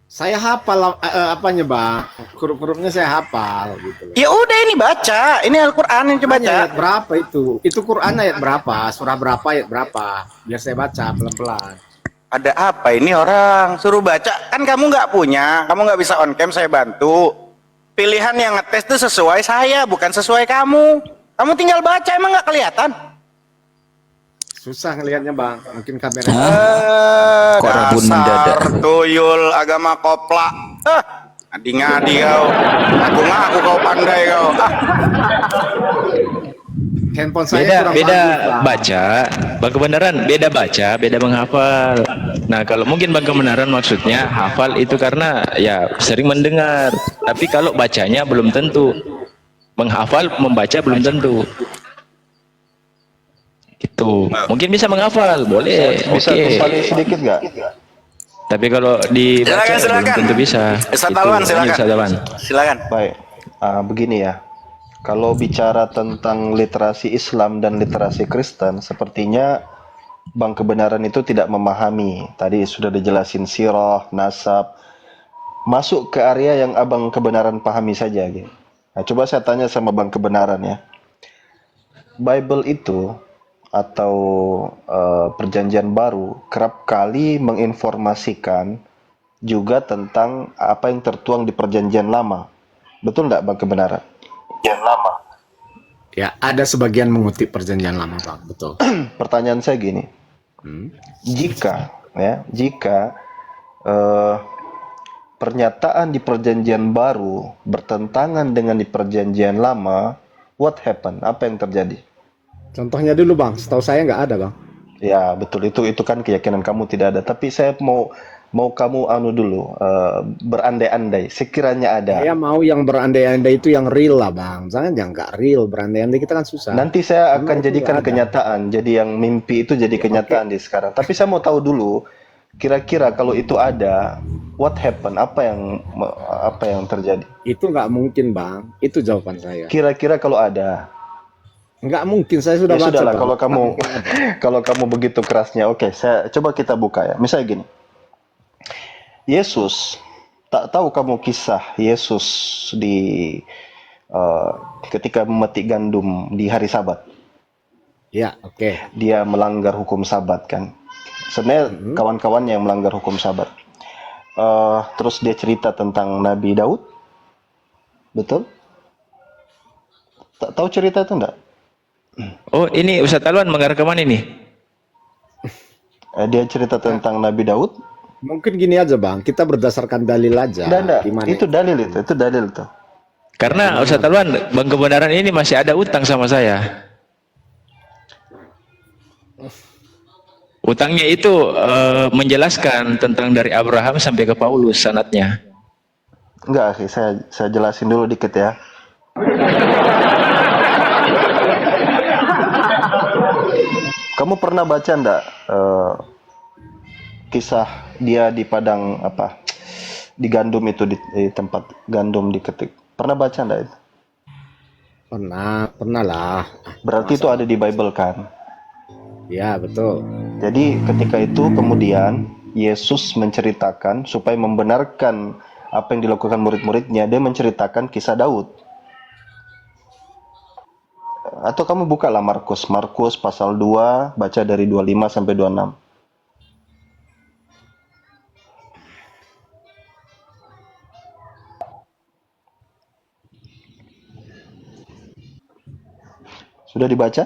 Saya hafal apanya, Bang? Huruf-hurufnya saya hafal gitu loh. Ya udah ini baca. Ini Al-Quran yang coba baca. Ayat berapa itu? Itu Quran ayat berapa? Surah berapa ayat berapa? Biar saya baca pelan-pelan. Ada apa ini orang? Suruh baca. Kan kamu nggak punya. Kamu nggak bisa on cam, saya bantu. Pilihan yang ngetes itu sesuai saya, bukan sesuai kamu. Kamu tinggal baca, emang nggak kelihatan? Susah ngelihatnya bang, mungkin kamera. Kok rabun mendadak? Dasar tuyul agama koplak. Ngadi-ngadi kau. Aku ngaku kau pandai kau. Handphone saya Beda kurang beda bagus, Bang. baca, Bang Kebenaran beda baca, beda menghafal. Nah, kalau mungkin Bang Kebenaran maksudnya hafal itu karena ya sering mendengar, tapi kalau bacanya belum tentu. Menghafal, membaca belum tentu. Itu mungkin bisa menghafal, boleh. Bisa Oke. kembali sedikit nggak? Tapi kalau dibaca belum tentu bisa. Ustaz Itu. Alwan, Lanjut, silakan. Ustaz Alwan. Silakan. Baik, begini ya. Kalau bicara tentang literasi Islam dan literasi Kristen, sepertinya Bang Kebenaran itu tidak memahami. Tadi sudah dijelasin sirah, nasab. Masuk ke area yang Abang Kebenaran pahami saja. Gitu. Nah, coba saya tanya sama Bang Kebenaran ya. Bible itu atau perjanjian baru kerap kali menginformasikan juga tentang apa yang tertuang di perjanjian lama. Betul nggak Bang Kebenaran? Perjanjian lama. Ya, ada sebagian mengutip perjanjian lama, Bang. Betul. Pertanyaan saya gini, jika pernyataan di perjanjian baru bertentangan dengan di perjanjian lama, what happen? Apa yang terjadi? Contohnya dulu, Bang. Setahu saya nggak ada, Bang. Ya betul, itu kan keyakinan kamu tidak ada. Tapi saya mau kamu dulu berandai-andai. Sekiranya ada. Saya mau yang berandai-andai itu yang real lah, Bang. Jangan yang nggak real. Berandai-andai kita kan susah. Nanti saya Karena akan itu jadikan nggak ada. kenyataan. Jadi yang mimpi itu jadi kenyataan di sekarang. Tapi saya mau tahu dulu, kira-kira kalau itu ada, what happen? Apa yang terjadi? Itu nggak mungkin, Bang. Itu jawaban saya. Kira-kira kalau ada. Nggak mungkin. Saya sudah Ya baca, sudahlah, Bang. kalau kamu Nggak mungkin ada. kalau kamu begitu kerasnya, oke, saya coba kita buka ya. Misalnya gini, Yesus, tak tahu kamu kisah Yesus di ketika memetik gandum di hari Sabat, Ya, oke. dia melanggar hukum Sabat kan? Sebenarnya kawan-kawannya yang melanggar hukum Sabat. Terus dia cerita tentang Nabi Daud, betul? Tak tahu cerita itu enggak? Oh, ini Ustaz Alwan mengarah ke mana ini? Dia cerita tentang Nabi Daud. Mungkin gini aja, Bang. Kita berdasarkan dalil aja. Enggak. Gimana? Itu dalil itu dalil itu. Karena Ustaz Alwan, Bang Kebenaran ini masih ada utang sama saya. Utangnya itu menjelaskan tentang dari Abraham sampai ke Paulus sanadnya. Enggak, akhi, saya jelasin dulu dikit ya. Kamu pernah baca enggak kisah dia di padang di gandum itu di tempat gandum diketik? Pernah baca enggak itu? Pernah lah. Berarti itu ada di Bible kan? Ya, betul. Jadi ketika itu kemudian Yesus menceritakan supaya membenarkan apa yang dilakukan murid-muridnya, dia menceritakan kisah Daud. Atau kamu bukalah Markus pasal 2, baca dari 25 sampai 26. Sudah dibaca?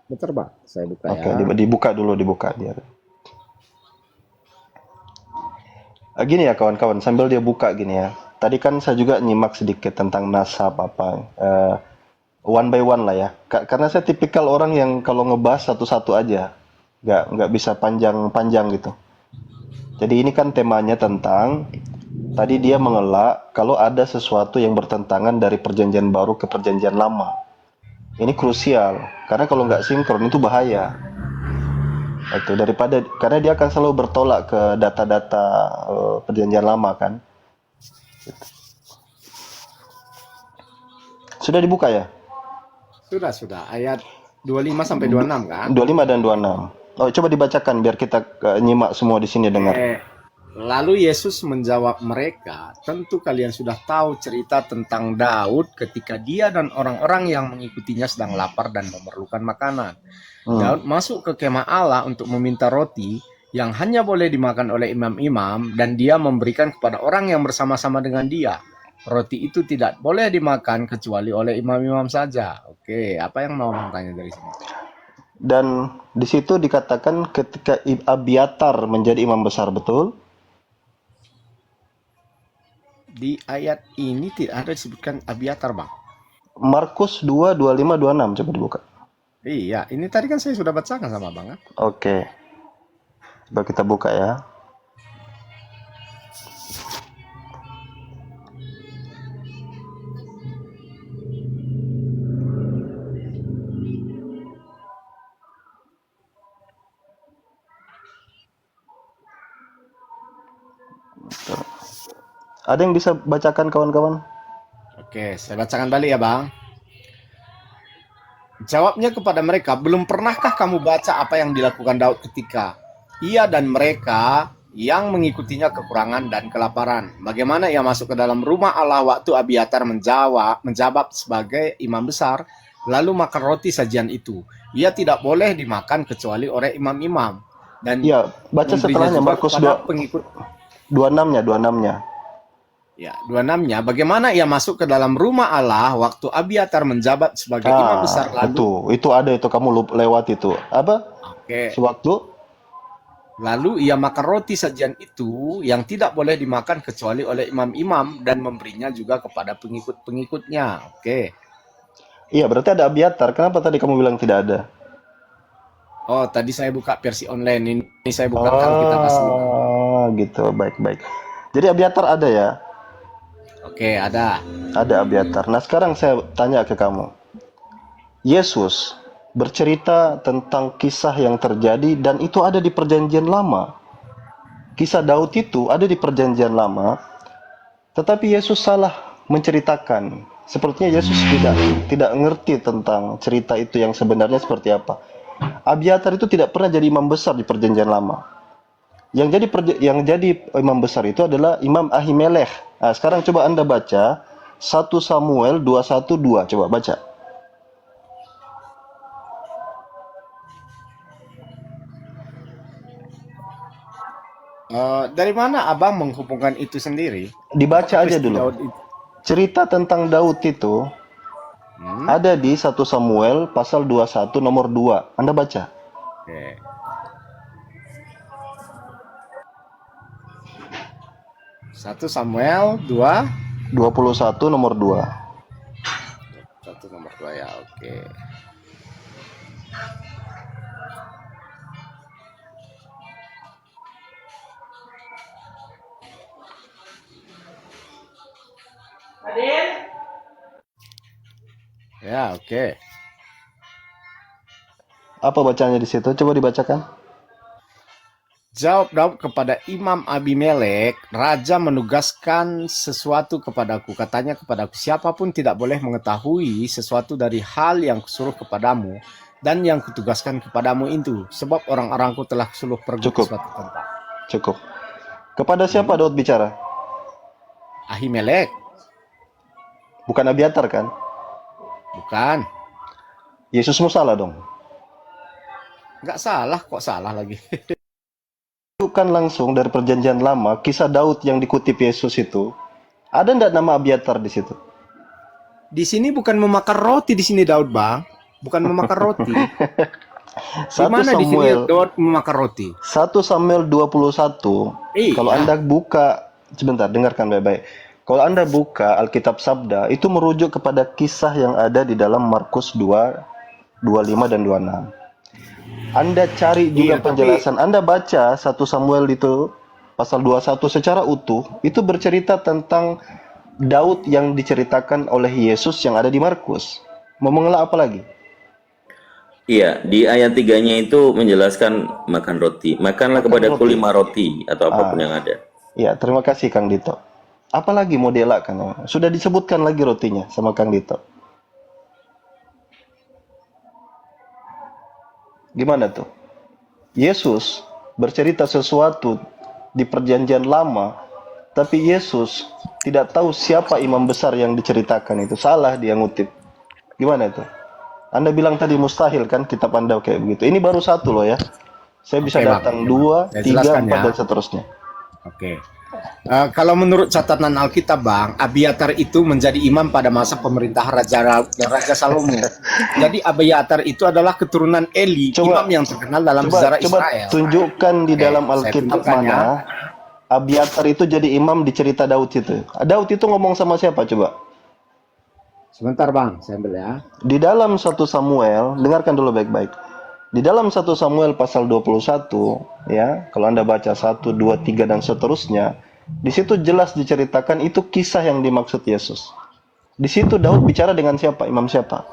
Bentar, Bang. Saya buka Oke, ya. dibuka dulu dia. Gini ya kawan-kawan, sambil dia buka gini ya. Tadi kan saya juga nyimak sedikit tentang nasab one by one lah ya. Karena saya tipikal orang yang kalau ngebahas satu-satu aja, nggak bisa panjang-panjang gitu. Jadi ini kan temanya tentang tadi dia mengelak kalau ada sesuatu yang bertentangan dari perjanjian baru ke perjanjian lama. Ini krusial karena kalau nggak sinkron itu bahaya. Itu karena dia akan selalu bertolak ke data-data perjanjian lama kan. Sudah dibuka ya? Sudah. Ayat 25 sampai 26 kan? 25 dan 26. Oh, coba dibacakan biar kita nyimak semua di sini dengar. Lalu Yesus menjawab mereka, tentu kalian sudah tahu cerita tentang Daud ketika dia dan orang-orang yang mengikutinya sedang lapar dan memerlukan makanan. Daud masuk ke kemah Allah untuk meminta roti yang hanya boleh dimakan oleh imam-imam dan dia memberikan kepada orang yang bersama-sama dengan dia. Roti itu tidak boleh dimakan kecuali oleh imam-imam saja. Oke, apa yang mau tanya dari sini? Dan di situ dikatakan ketika Abiatar menjadi imam besar, betul? Di ayat ini tidak ada disebutkan Abiatar, Bang. Markus 2, 25, 26, coba dibuka. Iya, ini tadi kan saya sudah bacakan sama Bang. Kan? Oke. Coba kita buka ya. Ada yang bisa bacakan kawan-kawan? Oke, saya bacakan balik ya, Bang. Jawabnya kepada mereka, belum pernahkah kamu baca apa yang dilakukan Daud ketika ia dan mereka yang mengikutinya kekurangan dan kelaparan? Bagaimana ia masuk ke dalam rumah Allah waktu Abiatar menjabat sebagai imam besar, lalu makan roti sajian itu. Ia tidak boleh dimakan kecuali oleh imam-imam. Dan Ya, baca memberinya setelahnya juga Markus kepada 2, pengikut. 26-nya, 26-nya. Ya, 26-nya, bagaimana ia masuk ke dalam rumah Allah waktu Abiatar menjabat sebagai imam besar lalu. Itu ada itu kamu lewat itu. Apa? Oke. Sewaktu Lalu ia makan roti sajian itu yang tidak boleh dimakan kecuali oleh imam-imam dan memberinya juga kepada pengikut-pengikutnya. Oke. Iya, berarti ada Abiatar. Kenapa tadi kamu bilang tidak ada? Oh, tadi saya buka versi online. Ini saya bukan Alkitab asli. Gitu. Baik-baik. Jadi Abiatar ada ya? Oke, ada. Ada Abiatar. Nah, sekarang saya tanya ke kamu. Yesus bercerita tentang kisah yang terjadi dan itu ada di Perjanjian Lama. Kisah Daud itu ada di Perjanjian Lama, tetapi Yesus salah menceritakan. Sepertinya Yesus tidak ngerti tentang cerita itu yang sebenarnya seperti apa. Abiatar itu tidak pernah jadi imam besar di Perjanjian Lama. Yang jadi imam besar itu adalah Imam Ahimelech. Nah, sekarang coba Anda baca 1 Samuel 2:1-2, coba baca. Dari mana Abang menghubungkan itu sendiri? Dibaca aja Peristiwa dulu. Daud itu. Cerita tentang Daud itu ada di 1 Samuel pasal 21 nomor 2. Anda baca. Oke. 1 Samuel 2, 21 nomor 2. 1 nomor 2 ya, oke. Ya, oke. Apa bacanya di situ? Coba dibacakan. Jawab Daud kepada Imam Abimelek, Raja menugaskan sesuatu kepadaku. Katanya kepadaku, siapapun tidak boleh mengetahui sesuatu dari hal yang kusuruh kepadamu dan yang kutugaskan kepadamu itu. Sebab orang-orangku telah suruh pergi ke Cukup. suatu tempat. Cukup. Kepada siapa Daud bicara? Ahimelek? Bukan Abiatar kan? Bukan. Yesusmu salah dong. Nggak salah, kok salah lagi. Bukan langsung dari Perjanjian Lama, kisah Daud yang dikutip Yesus itu. Ada nggak nama Abiatar di situ? Di sini bukan memakan roti di sini Daud, Bang. Bukan memakan roti. Di 1 mana di sini Samuel Daud memakan roti? 1 Samuel 21. Iya. Kalau Anda buka, sebentar, dengarkan baik-baik. Kalau Anda buka Alkitab Sabda, itu merujuk kepada kisah yang ada di dalam Markus 2, 25 dan 26. Anda cari juga Iya, tapi- penjelasan. Anda baca 1 Samuel itu pasal 21 secara utuh, itu bercerita tentang Daud yang diceritakan oleh Yesus yang ada di Markus. Mau mengelak apa lagi? Iya, di ayat 3-nya itu menjelaskan makan roti. Makanlah kepadaku 5 roti atau apapun yang ada. Ya, terima kasih Kang Dito. Apalagi mau dielakkan? Sudah disebutkan lagi rotinya sama Kang Dito. Gimana tuh? Yesus bercerita sesuatu di Perjanjian Lama, tapi Yesus tidak tahu siapa imam besar yang diceritakan itu. Salah dia ngutip. Gimana itu? Anda bilang tadi mustahil kan kitab Anda kayak begitu. Ini baru satu loh ya. Saya bisa Oke, Bang. datang Oke, Bang. 2, Saya 3, jelaskan 4 ya. dan seterusnya. Oke. Kalau menurut catatan Alkitab, Bang, Abiatar itu menjadi imam pada masa pemerintahan Raja Salomo. Jadi Abiatar itu adalah keturunan Eli, Coba- imam yang terkenal dalam Coba sejarah coba Israel. tunjukkan di Oke, dalam saya Alkitab tunjukkan ya. mana Abiatar itu jadi imam di cerita Daud itu. Daud itu ngomong sama siapa coba? Sebentar, Bang, saya ambil ya. Di dalam 1 Samuel, dengarkan dulu baik-baik. Di dalam 1 Samuel pasal 21, ya, kalau Anda baca 1, 2, 3 dan seterusnya, di situ jelas diceritakan itu kisah yang dimaksud Yesus. Di situ Daud bicara dengan siapa? Imam siapa?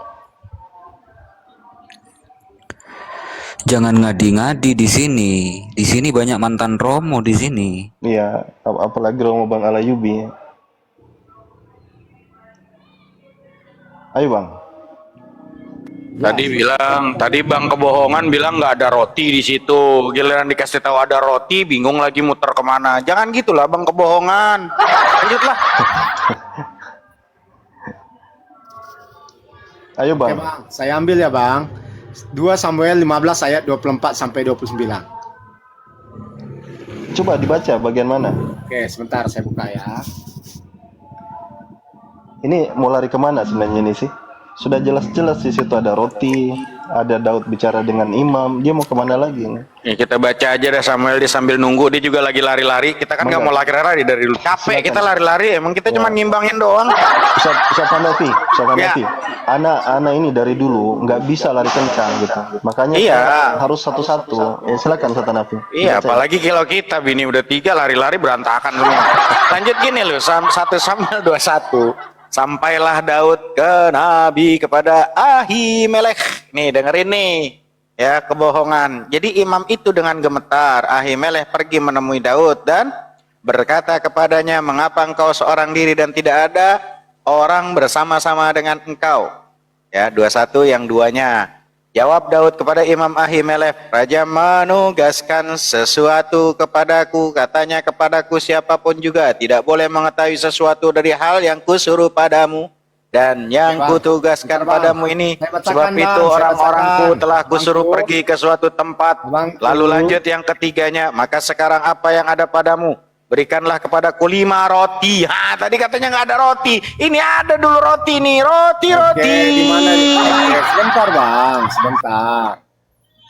Jangan ngadi-ngadi di sini. Di sini banyak mantan Romo di sini. Iya, apalagi Romo Bang Alayubi. Ayo Bang. Tadi Bang Kebohongan bilang nggak ada roti di situ. Giliran dikasih tahu ada roti, bingung lagi muter kemana. Jangan gitulah Bang Kebohongan. Lanjutlah. Ayo Oke, Bang. Bang, saya ambil ya, Bang. 2 Samuel 15 ayat 24 sampai 29. Coba dibaca bagian mana? Oke, sebentar saya buka ya. Ini mau lari kemana sebenarnya ini sih? Sudah jelas-jelas di situ ada roti, ada Daud bicara dengan imam. Dia mau kemana lagi? Ya, kita baca aja deh Samuel dia sambil nunggu, dia juga lagi lari-lari. Kita kan nggak mau lari-lari dari dulu. Capek Silakan. kita lari-lari, emang kita cuma ngimbangin doang. Ustaz Hanafi, Ya. anak ini dari dulu nggak bisa lari kencang gitu. Makanya Iya. harus satu-satu. Silakan Ustaz Hanafi. Iya, Baca. apalagi kalau kita bini udah 3 lari-lari berantakan semua. Lanjut gini loh, 1 Samuel 21. Sampailah Daud ke Nabi kepada Ahimelech. Nih dengerin nih, ya kebohongan. Jadi imam itu dengan gemetar, Ahimelech pergi menemui Daud dan berkata kepadanya, mengapa engkau seorang diri dan tidak ada orang bersama-sama dengan engkau? Ya, 21 yang duanya. Jawab Daud kepada Imam Ahimelech, Raja menugaskan sesuatu kepadaku, katanya kepadaku siapapun juga tidak boleh mengetahui sesuatu dari hal yang kusuruh padamu dan yang Bang, kutugaskan bentar, Bang. padamu ini. Saya bacakan, Sebab Bang, itu saya orang-orangku bacakan. telah kusuruh Abangku. pergi ke suatu tempat. Abangku. Lalu lanjut yang ketiganya, maka sekarang apa yang ada padamu? Berikanlah kepadaku 5 roti. Tadi katanya nggak ada roti. Ini ada dulu roti nih, roti. Oke, di mana? Oke, sebentar, Bang,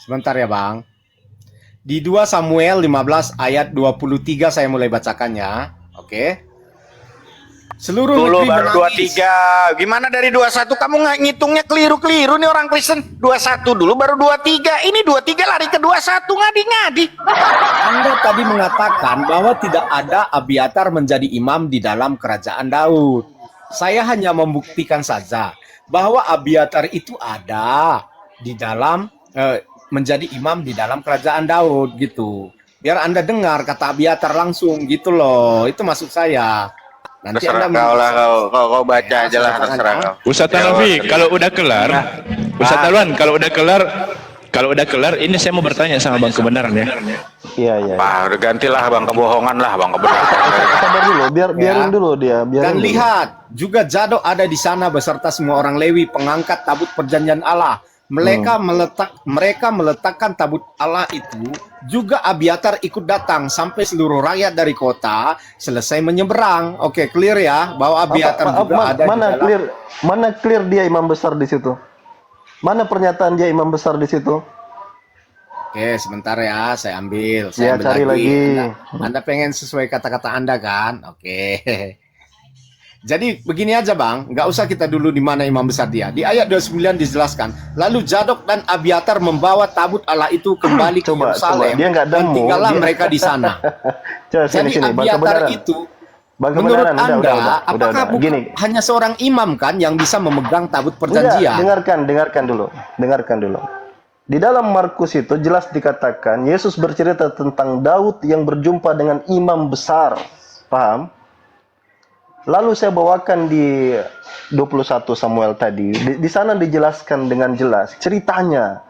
sebentar ya, Bang. Di 2 Samuel 15 ayat 23 saya mulai bacakannya. Oke. Seluruh Dulu negeri baru menangis. 23. Gimana dari 21? Kamu nggak ngitungnya keliru-keliru nih orang Kristen. 21 dulu baru 23. Ini 23 lari ke 21, ngadi-ngadi. Anda tadi mengatakan bahwa tidak ada Abiatar menjadi imam di dalam kerajaan Daud. Saya hanya membuktikan saja bahwa Abiatar itu ada di dalam menjadi imam di dalam kerajaan Daud gitu. Biar Anda dengar kata Abiatar langsung gitu loh. Itu maksud saya. Nanti Terserah Anda kau lah, kau baca Ya, aja lah, saya terserah bacakan, kau. Ustaz Hanafi, kalau udah kelar, Ustaz Alwan, kalau udah kelar, ini saya mau bertanya sama Bang Kebenaran ya. Iya. Udah gantilah Bang Kebohongan lah, Bang Kebenaran. Sabar dulu, biarin dulu dia, biarin Dan dulu. lihat, juga Zadok ada di sana beserta semua orang Lewi, pengangkat tabut perjanjian Allah. Mereka meletakkan tabut Allah itu. Juga Abiatar ikut datang sampai seluruh rakyat dari kota selesai menyeberang. Oke, clear ya bahwa Abiatar juga ada di dalam. Mana clear dia imam besar di situ? Mana pernyataan dia imam besar di situ? Oke, sebentar ya, saya ambil. Ya, Saya ambil cari lagi. Anda pengen sesuai kata-kata Anda kan? Oke. Jadi begini aja Bang, nggak usah kita dulu di mana imam besar dia. Di ayat 29 dijelaskan, lalu Zadok dan Abiatar membawa tabut Allah itu kembali ke Coba, Yerusalem dia nggak dan demo, tinggallah dia- mereka di sana. Coba Jadi sini, Bang Abiatar Kebenaran. itu, Bang menurut Kebenaran, Anda, udah. apakah bukan Gini, hanya seorang imam kan yang bisa memegang tabut enggak, perjanjian? dengarkan dulu. Di dalam Markus itu jelas dikatakan Yesus bercerita tentang Daud yang berjumpa dengan imam besar. Paham? Lalu saya bawakan di 21 Samuel tadi. Di sana dijelaskan dengan jelas ceritanya.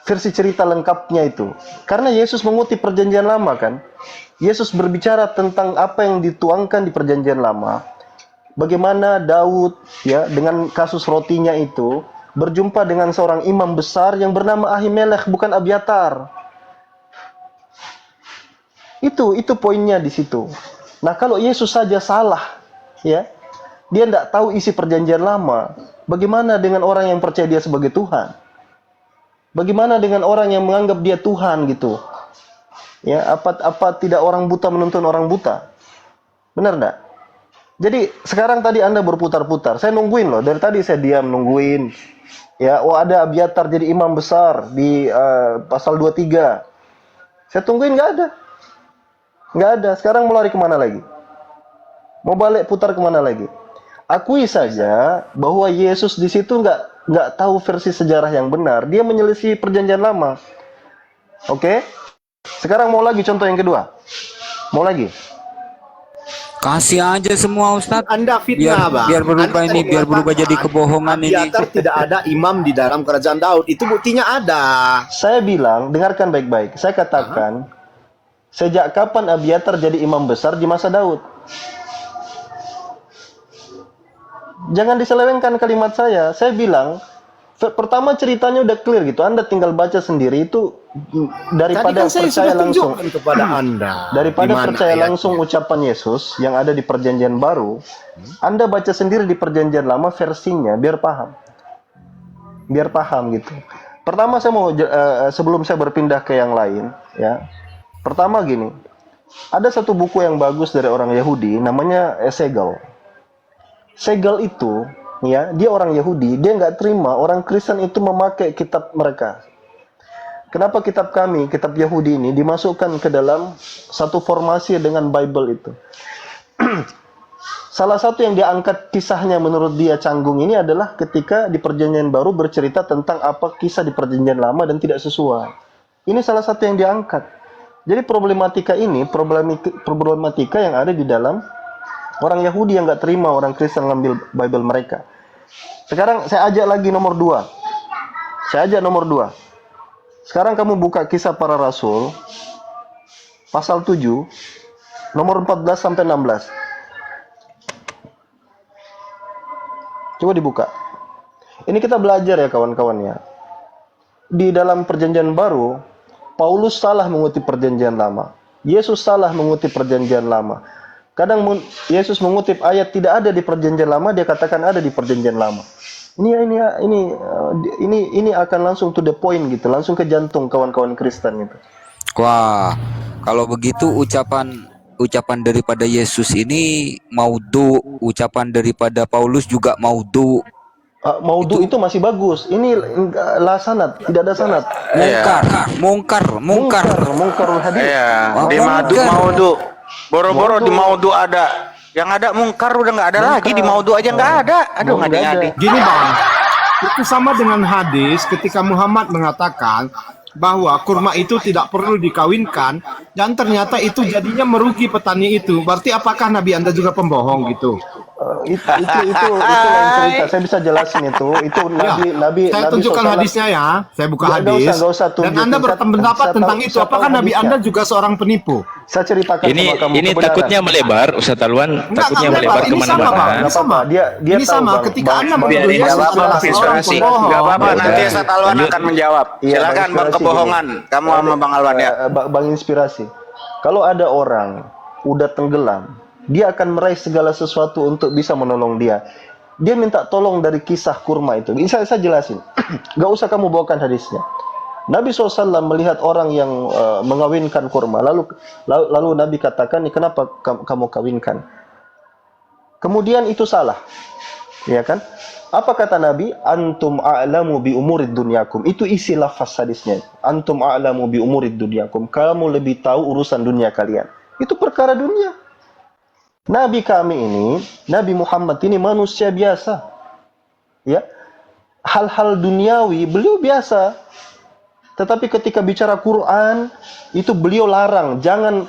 Versi cerita lengkapnya itu. Karena Yesus mengutip perjanjian lama kan. Yesus berbicara tentang apa yang dituangkan di perjanjian lama. Bagaimana Daud ya dengan kasus rotinya itu berjumpa dengan seorang imam besar yang bernama Ahimelech bukan Abiatar. Itu poinnya di situ. Nah, kalau Yesus saja salah, ya, dia tidak tahu isi perjanjian lama. Bagaimana dengan orang yang percaya dia sebagai Tuhan? Bagaimana dengan orang yang menganggap dia Tuhan gitu? Ya, apa tidak orang buta menuntun orang buta? Benar enggak? Jadi sekarang tadi Anda berputar-putar. Saya nungguin loh. Dari tadi saya diam nungguin. Ya, ada Abiatar jadi imam besar di pasal 23. Saya tungguin nggak ada. Nggak ada. Sekarang mau lari kemana lagi? Mau balik putar kemana lagi? Akui saja bahwa Yesus di situ nggak tahu versi sejarah yang benar. Dia menyelisih perjanjian lama. Oke? Sekarang mau lagi contoh yang kedua. Mau lagi? Kasih aja semua Ustadz. Anda fitnah, Bang. Biar berubah Anda ini, biar berubah jadi kebohongan ini. Abiatar tidak ada imam di dalam kerajaan Daud. Itu buktinya ada. Saya bilang, dengarkan baik-baik. Saya katakan, sejak kapan Abiatar jadi imam besar di masa Daud? Jangan diselewengkan kalimat saya. Saya bilang, pertama ceritanya udah clear gitu. Anda tinggal baca sendiri itu daripada Tadi kan saya percaya sudah langsung. tunjukkan kepada Anda. Daripada Di mana percaya ayatnya. langsung ucapan Yesus yang ada di perjanjian baru, Anda baca sendiri di perjanjian lama versinya biar paham. Biar paham gitu. Pertama saya mau sebelum saya berpindah ke yang lain, ya. Pertama gini. Ada satu buku yang bagus dari orang Yahudi namanya Segel. Segel itu, ya, dia orang Yahudi, dia nggak terima orang Kristen itu memakai kitab mereka. Kenapa kitab kami, kitab Yahudi ini dimasukkan ke dalam satu formasi dengan Bible itu? Salah satu yang diangkat kisahnya menurut dia canggung ini adalah ketika di perjanjian baru bercerita tentang apa kisah di perjanjian lama dan tidak sesuai. Ini salah satu yang diangkat. Jadi problematika ini, problematika yang ada di dalam orang Yahudi yang nggak terima orang Kristen ngambil Bible mereka. Sekarang saya ajak lagi nomor 2. Saya ajak nomor 2. Sekarang kamu buka Kisah Para Rasul pasal 7 nomor 14 sampai 16. Coba dibuka. Ini kita belajar ya kawan-kawan ya. Di dalam perjanjian baru, Paulus salah mengutip perjanjian lama. Yesus salah mengutip perjanjian lama. Kadang Yesus mengutip ayat tidak ada di perjanjian lama, dia katakan ada di perjanjian lama. Ini akan langsung to the point gitu, langsung ke jantung kawan-kawan Kristen itu. Wah, kalau begitu ucapan daripada Yesus ini maudhu, ucapan daripada Paulus juga maudhu. Maudhu itu masih bagus. Ini la sanad, tidak ada sanad. Mungkarul hadis. Iya, di Mungkar. Maudu. Boro-boro di Maudu ada. Yang ada mungkar udah nggak ada lagi, di Maudu aja nggak ada. Aduh, ngadi-ngadi. Gini Bang, itu sama dengan hadis ketika Muhammad mengatakan bahwa kurma itu tidak perlu dikawinkan dan ternyata itu jadinya merugi petani itu. Berarti apakah Nabi Anda juga pembohong gitu? Itu lain cerita. Saya bisa jelasin itu. Itu Nabi Saya tunjukkan SAW. hadisnya ya. Saya buka Nggak hadis. usah Dan tunjukin. Anda berpendapat Saya tentang tahu- itu. saya Apakah tahu Nabi hadisnya. Anda juga seorang penipu? Saya ceritakan Ini sama kamu kebenaran. takutnya melebar, Ustaz Alwan, takutnya enggak, melebar Pak. Ini sama, Bang. kemana-mana. Ini sama. Dia Ini tahu, sama. Bang. Ketika Anda Bang, menuduh Biarin, Yesus nggak apa-apa, adalah seorang inspirasi. pembohong. Nggak apa-apa, Ya nanti udah. Ustaz Alwan Lanjut. akan menjawab. Iya, Silakan Bang inspirasi Kebohongan. gini. Kamu sama Bang Alwan ya. Bang Inspirasi. Kalau ada orang udah tenggelam, dia akan meraih segala sesuatu untuk bisa menolong dia. Dia minta tolong dari kisah kurma itu. Bisa saya jelasin. Gak usah kamu bawakan hadisnya. Nabi SAW melihat orang yang mengawinkan kurma. Lalu Nabi katakan, kenapa kamu kawinkan? Kemudian itu salah. Ya kan? Apa kata Nabi? Antum a'lamu bi umurid dunyakum. Itu isi lafaz hadisnya. Antum a'lamu bi umurid dunyakum. Kamu lebih tahu urusan dunia kalian. Itu perkara dunia. Nabi kami ini, Nabi Muhammad ini manusia biasa. Ya. Hal-hal duniawi beliau biasa. Tetapi ketika bicara Quran, itu beliau larang, jangan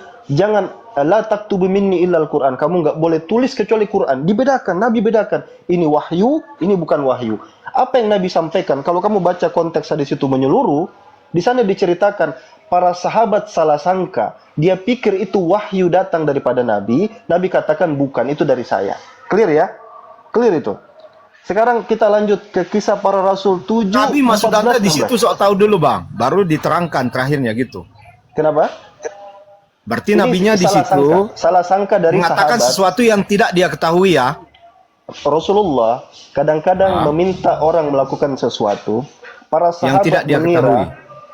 la taktubu minni illal Quran. Kamu nggak boleh tulis kecuali Quran. Dibedakan, Nabi bedakan. Ini wahyu, ini bukan wahyu. Apa yang Nabi sampaikan? Kalau kamu baca konteks hadis itu menyeluruh, di sana diceritakan para sahabat salah sangka. Dia pikir itu wahyu datang daripada Nabi. Nabi katakan bukan, itu dari saya. Clear ya? Clear itu. Sekarang kita lanjut ke Kisah Para Rasul 7. Nabi maksud Anda 14, di situ sok tahu dulu Bang, baru diterangkan terakhirnya gitu. Kenapa? Berarti Ini nabinya di situ salah sangka dari mengatakan sahabat. sesuatu yang tidak dia ketahui ya. Rasulullah kadang-kadang meminta orang melakukan sesuatu, para Yang sahabat tidak dia ketahui.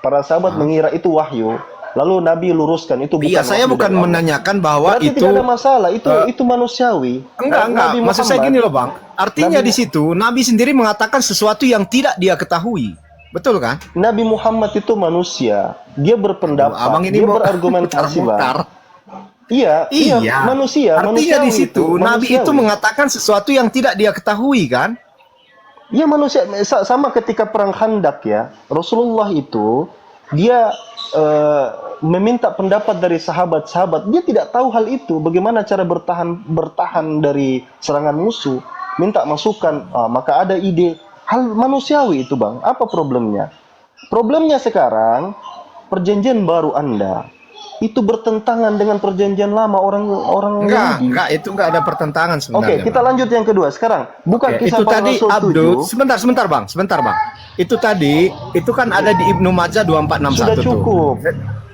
para sahabat mengira itu wahyu, lalu Nabi luruskan itu bukan Iya, saya wahyu bukan dari Allah. menanyakan bahwa Berarti itu tidak ada masalah, itu manusiawi. enggak. Nabi Maksud saya Muhammad- gini loh, Bang. Artinya Nabi- di situ Nabi sendiri mengatakan sesuatu yang tidak dia ketahui. Betul kan? Nabi Muhammad itu manusia, dia berpendapat, Abang ini dia mau berargumentasi, mutar-mutar. Bang. Iya, manusia. Artinya di situ Nabi itu manusiawi. mengatakan sesuatu yang tidak dia ketahui kan? Ya manusia sama ketika perang Khandak ya. Rasulullah itu dia meminta pendapat dari sahabat-sahabat. Dia tidak tahu hal itu, bagaimana cara bertahan dari serangan musuh. Minta masukan, maka ada ide. Hal manusiawi itu, Bang. Apa problemnya? Problemnya sekarang perjanjian baru Anda itu bertentangan dengan perjanjian lama orang Yahudi. Enggak, itu enggak ada pertentangan Oke, sebenarnya. kita Bang. lanjut yang kedua. Sekarang, bukan Oke, kisah itu para tadi Rasul Abdul, 7. sebentar Bang. Itu tadi itu kan ada di Ibnu Majah 2461 Sudah cukup.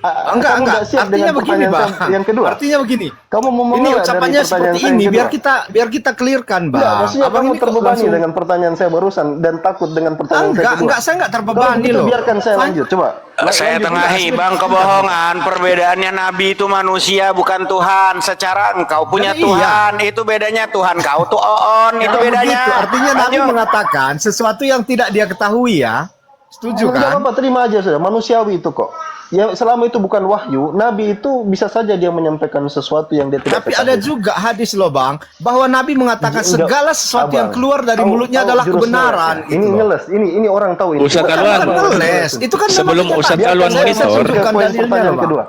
Enggak. Kamu siap Artinya dengan begini, pertanyaan Bang. saya yang kedua. Artinya begini. Kamu mau Ini mengelak dari ucapannya pertanyaan seperti saya yang ini kedua? biar kita clearkan, Bang. Enggak, maksudnya Abang kamu ini kok terbebani langsung- dengan pertanyaan saya barusan dan takut dengan pertanyaan saya kedua. Enggak, saya enggak Kalau terbebani begitu, loh. biarkan saya lanjut. Coba. Saya Lanjut. tengahi bang kebohongan. Perbedaannya Nabi itu manusia bukan Tuhan. Secara engkau punya Jadi Tuhan, itu bedanya Tuhan kau tuh oon, itu Kalau bedanya. begitu, artinya Nabi Lanjut. mengatakan sesuatu yang tidak dia ketahui ya. Setuju Tidak kan? apa-apa, terima aja sudah. Manusiawi itu kok. Ya selama itu bukan wahyu, Nabi itu bisa saja dia menyampaikan sesuatu yang dia tidak Tapi ketahui. ada juga hadis loh Bang, bahwa Nabi mengatakan Enggak, segala sesuatu yang Abang, keluar dari tahu- mulutnya tahu adalah jurus kebenaran. ngeles. Ini ngeles, ini orang tahu ini. Ustaz Bukan Alwan. orang Ngeles. Itu kan Sebelum memang Ustaz kita- Alwan saya monitor. tunjukkan Ke poin dalilnya pertanyaan loh, Bang. kedua.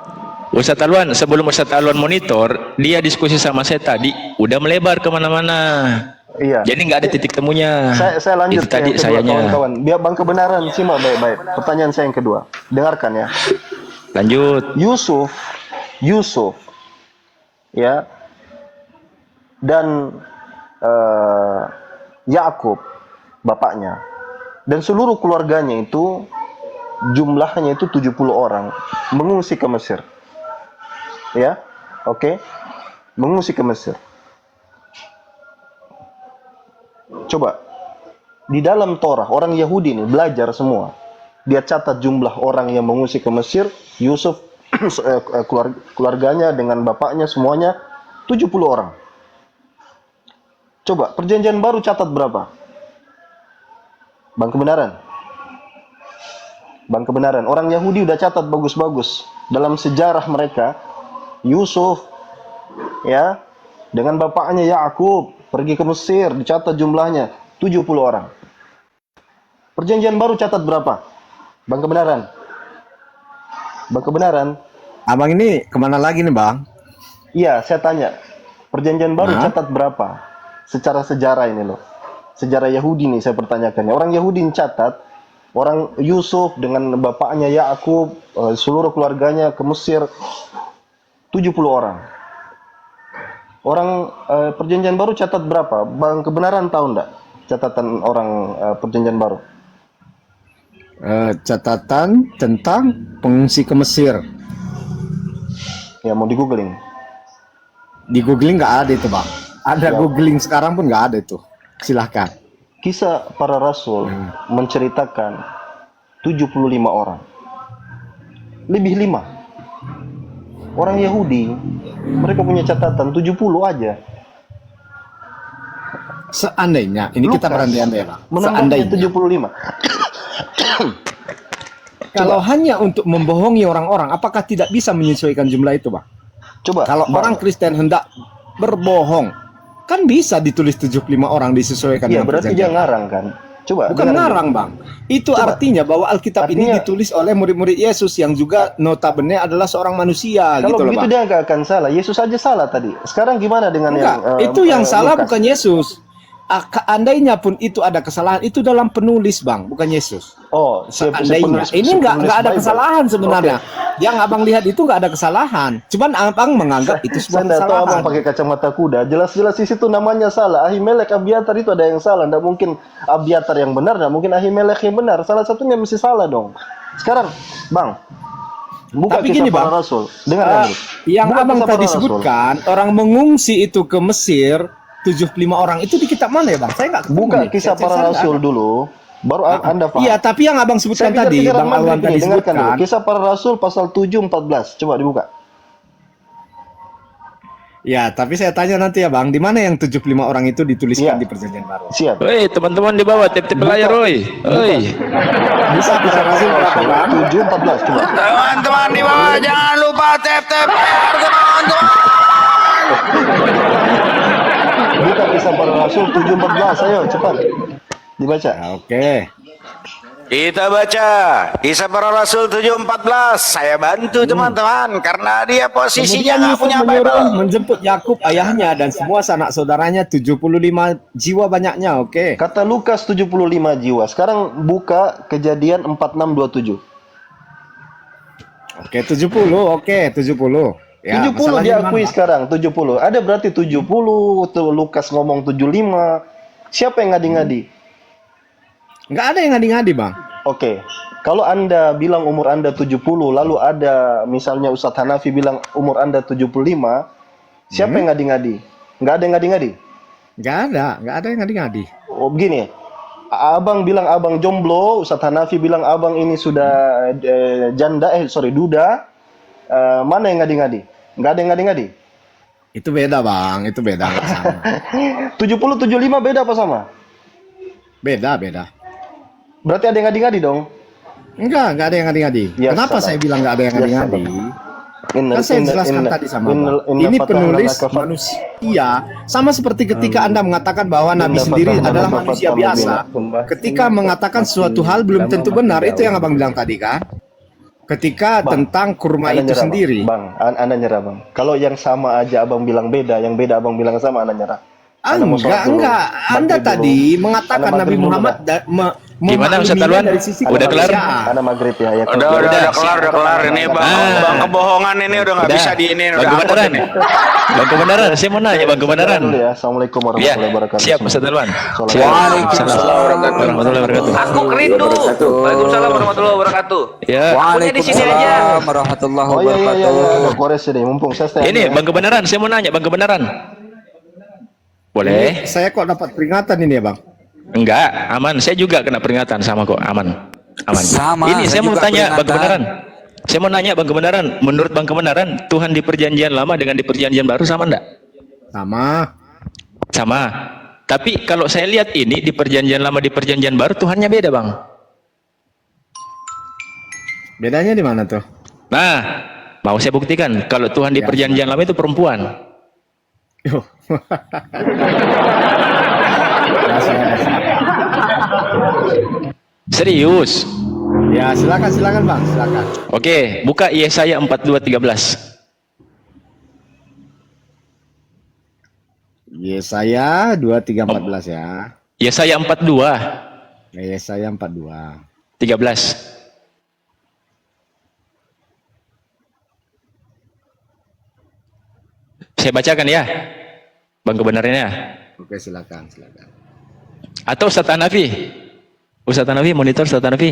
Ustadz Alwan, sebelum Ustadz Alwan monitor, dia diskusi sama saya tadi, udah melebar kemana-mana. Iya. Jadi nggak ada titik temunya. Saya lanjut Itu tadi yang kedua, sayanya. kawan-kawan. Biar bang kebenaran simak baik-baik. Pertanyaan saya yang kedua. Dengarkan ya. Lanjut. Yusuf, ya, dan Yakub, bapaknya, dan seluruh keluarganya itu jumlahnya itu 70 orang mengungsi ke Mesir. Ya, oke, mengungsi ke Mesir. Coba di dalam Torah orang Yahudi nih belajar semua. Dia catat jumlah orang yang mengungsi ke Mesir, Yusuf keluarganya dengan bapaknya semuanya 70 orang. Coba perjanjian baru catat berapa? Bang kebenaran. Bang kebenaran. Orang Yahudi udah catat bagus-bagus dalam sejarah mereka. Yusuf ya dengan bapaknya Yakub pergi ke Mesir, dicatat jumlahnya 70 orang. Perjanjian baru catat berapa? Bang kebenaran. Bang kebenaran. Abang ini kemana lagi nih Bang? Iya, saya tanya. Perjanjian baru Nah. catat berapa? Secara sejarah ini loh. Sejarah Yahudi nih saya pertanyakan. Orang Yahudi catat orang Yusuf dengan bapaknya Yakub, seluruh keluarganya ke Mesir 70 orang. Orang perjanjian baru catat berapa? Bang kebenaran tahu enggak? Catatan orang perjanjian baru. Catatan tentang pengungsi ke Mesir. Ya mau di googling. Di googling nggak ada itu Bang. Ada Ya. googling sekarang pun nggak ada itu. Silahkan. Kisah para rasul menceritakan 75 orang. Lebih 5. Orang Yahudi, mereka punya catatan 70 aja. Seandainya, ini kita Lukas berandai-andai Bang. menambahnya Seandainya 75. kalau hanya untuk membohongi orang-orang, apakah tidak bisa menyesuaikan jumlah itu Bang? Coba. Kalau Bang. orang Kristen hendak berbohong, kan bisa ditulis 75 orang disesuaikan Iya, dengan berarti perjanjian. dia ngarang kan? Coba. Bukan dengar ngarang Bang. Itu Coba. artinya bahwa Alkitab ini Artinya- ditulis oleh murid-murid Yesus yang juga notabene adalah seorang manusia Kalau gitu loh begitu Bang. dia nggak akan salah. Yesus aja salah tadi. Sekarang gimana dengan Enggak, yang itu yang salah Lukas? bukan Yesus. Andainya pun itu ada kesalahan, itu dalam penulis Bang, bukan Yesus. Oh, Seandainya ini nggak ada kesalahan sebenarnya. Yang abang lihat itu nggak ada kesalahan. Cuman abang menganggap itu Saya sebuah nggak tahu abang kesalahan. pakai kacamata kuda. Jelas-jelas di situ namanya salah. Ahimelek, Abiatar itu ada yang salah. Nggak mungkin Abiatar yang benar, nggak mungkin Ahimelek yang benar. Salah satunya mesti salah dong. Sekarang, Bang, Buka Tapi kisah gini, para Bang. rasul. Dengar Hendrik. Yang Buka abang kisah tadi para rasul. sebutkan, orang mengungsi itu ke Mesir, 75 orang, itu di kitab mana ya Bang? Saya nggak ketemu Buka nih. kisah Saya para nggak rasul ada. dulu, baru Anda paham. Iya, tapi yang abang sebutkan Saya tadi, kejar-kejaran Bang Alwan maghrib tadi ini, dengarkan dulu. sebutkan. Kisah para rasul pasal 7:14. Coba dibuka. Ya, tapi saya tanya nanti ya Bang, di mana yang 75 orang itu dituliskan Iya. di Perjanjian Baru? Siap. Woi, teman-teman di bawah tip-tip layar, woi. Woi. Bisa Kisah para rasul berapa rasul Bang? 7:14. Coba. Teman-teman di bawah jangan lupa tap-tap layar teman-teman. Buka kisah para rasul 7:14. Ayo cepat. Dibaca. Ya, oke. Kita baca Kisah Para Rasul 7:14. Saya bantu teman-teman karena dia posisinya Kemudian nggak Yusuf punya menyuruh Bible. menjemput Yakub ayahnya dan semua sanak saudaranya 75 jiwa banyaknya, oke. Kata Lukas 75 jiwa. Sekarang buka Kejadian 46:27. Oke, 70, oke, 70. Ya, 70 masalahnya diakui mana? sekarang, 70. Ada berarti 70, tuh Lukas ngomong 75. Siapa yang ngadi-ngadi? Nggak ada yang ngadi-ngadi, Bang. Oke. Kalau Anda bilang umur Anda 70, lalu ada misalnya Ustadz Hanafi bilang umur Anda 75, siapa yang ngadi-ngadi? Nggak ada yang ngadi-ngadi? Nggak ada yang ngadi-ngadi. Oh, begini. Abang bilang abang jomblo, Ustadz Hanafi bilang abang ini sudah duda. Mana yang ngadi-ngadi? Nggak ada yang ngadi-ngadi. Itu beda, Bang. Itu beda, nggak sama. 70 75 beda apa sama? Beda. Berarti ada yang ngadi-ngadi dong. Enggak ada yang ngadi-ngadi. Ya, Kenapa salah. saya bilang nggak ada yang Ya, ngadi-ngadi? Inna- Kan saya inna- jelaskan inna- tadi sama inna- Abang. inna Ini fatahna penulis laka fat- manusia. Sama seperti ketika Anda mengatakan bahwa Nabi Inna sendiri fatahna adalah laka manusia fathan biasa. mubina. Ketika mengatakan suatu hal belum tentu benar, itu yang Abang bilang tadi kan? Ketika tentang kurma Anda itu nyerah, sendiri. Bang. Anda nyerah, Bang. Kalau yang sama aja abang bilang beda, yang beda abang bilang sama, Anda nyerah. Anda mau sholat dulu. Enggak. Anda Maghrib tadi dulu. mengatakan Anda Nabi maghrib dulu, Muhammad dah. Gimana, Ustaz memakluminya Alwan? dari sisi Udah kelar? kemanusiaan. Anda maghrib ya. Ya Udah kelar ini bang. Ah. Bang kebohongan ini udah nggak bisa di ini. Bang Udah angkut kebenaran. ini. Bang kebenaran, saya mau nanya Bang kebenaran. Dulu ya. Assalamualaikum Ya, warahmatullahi wabarakatuh. siap Ustaz Alwan. Salam. Siap. Waalaikumsalam warahmatullahi wabarakatuh. Aku rindu. Waalaikumsalam warahmatullahi wabarakatuh. Ya. Pokoknya di sini aja. Waalaikumsalam warahmatullahi Oh iya iya iya. wabarakatuh. Kores ini. Mumpung saya stay. Ini Bang kebenaran, saya mau nanya Bang kebenaran. Boleh? Saya kok dapat peringatan ini ya, Bang? Enggak, aman. Saya juga kena peringatan sama kok, aman. Aman. Sama, Ini saya saya mau juga tanya Bang peringatan. kebenaran. Saya mau nanya Bang kebenaran, menurut Bang kebenaran, Tuhan di perjanjian lama dengan di perjanjian baru sama enggak? Sama. Sama. Tapi kalau saya lihat ini di perjanjian lama di perjanjian baru Tuhannya beda, Bang. Bedanya di mana tuh? Nah, mau saya buktikan kalau Tuhan di Ya, perjanjian lama itu perempuan. Yo. Ya, Serius. ya, silakan Bang, silakan. Oke, buka Yesaya 42:13. Yesaya 23:14 ya. Yesaya 42:13. Yesaya 42. Saya bacakan ya. Bang kebenarannya. Oke, silakan. Atau Ustaz Hanafi. Ustaz Hanafi, monitor Ustaz Hanafi.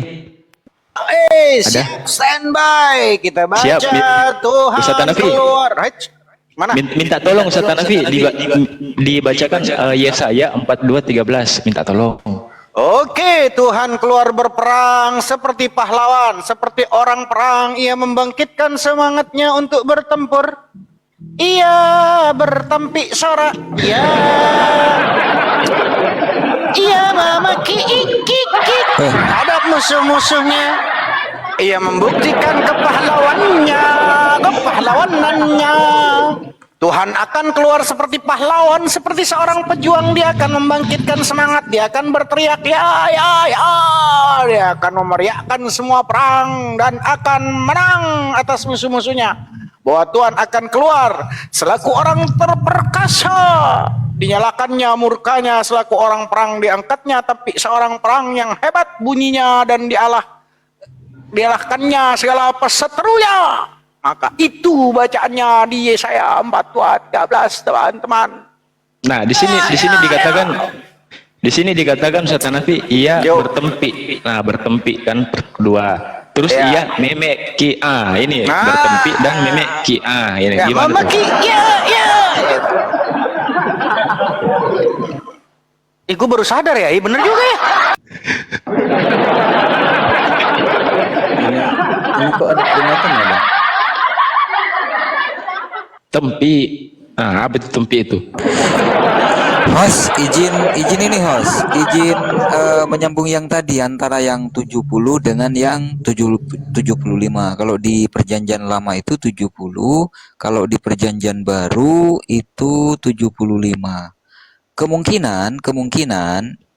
Siap, standby. Kita baca Siap, Tuhan Ustaz Hanafi. keluar. Mana? Minta tolong Ustaz Hanafi dibacakan Yesaya 42:13. Minta tolong. Oke, Tuhan keluar berperang seperti pahlawan, seperti orang perang. Ia membangkitkan semangatnya untuk bertempur. Ia bertempik sorak. Ia memaki ikik terhadap musuh-musuhnya. Ia membuktikan kepahlawanannya. Tuhan akan keluar seperti pahlawan, seperti seorang pejuang. Dia akan membangkitkan semangat, dia akan berteriak ya. Dia akan memeriahkan semua perang dan akan menang atas musuh-musuhnya. Bahwa Tuhan akan keluar selaku orang terperkasa. Dinyalakannya murkanya selaku orang perang, diangkatnya tapi seorang perang yang hebat bunyinya, dan dialahkannya segala peseterunya. Maka itu bacaannya di Yesaya 42:13, teman-teman. Nah, di sini dikatakan Ustaz Hanafi ia bertempi. Nah, bertempi kan kedua. Terus ia memek. ki ini Nah. bertempi dan memek ki ini Ya, gimana Mama tuh? Ki, ya. Gue baru sadar ya, bener juga ya. Ini kok ada peringatan ya, Bang? Tempi. Apa itu tempi itu? Host, izin ini host, izin menyambung yang tadi antara yang 70 dengan yang 75. Kalau di perjanjian lama itu 70, kalau di perjanjian baru itu 75. Kemungkinan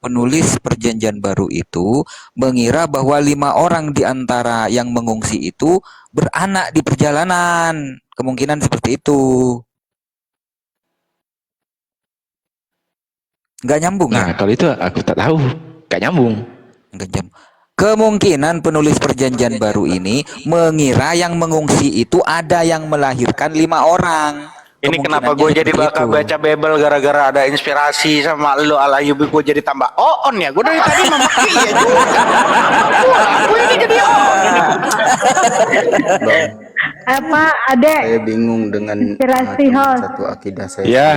penulis perjanjian baru itu mengira bahwa 5 orang di antara yang mengungsi itu beranak di perjalanan. Kemungkinan seperti itu. Nggak nyambung ya? Nah, kalau itu aku tak tahu. Gak nyambung. Nggak nyambung. Kemungkinan penulis perjanjian baru ini mengira yang mengungsi itu ada yang melahirkan 5 orang. Ini kenapa gue jadi bakal baca Bible gara-gara ada inspirasi sama lo Al-Ayyubi, gue jadi tambah on ya. Gue dari tadi memaki ya juga. Gue ini jadi on. Apa adek Saya bingung dengan inspirasi host. satu akidah saya. Ya,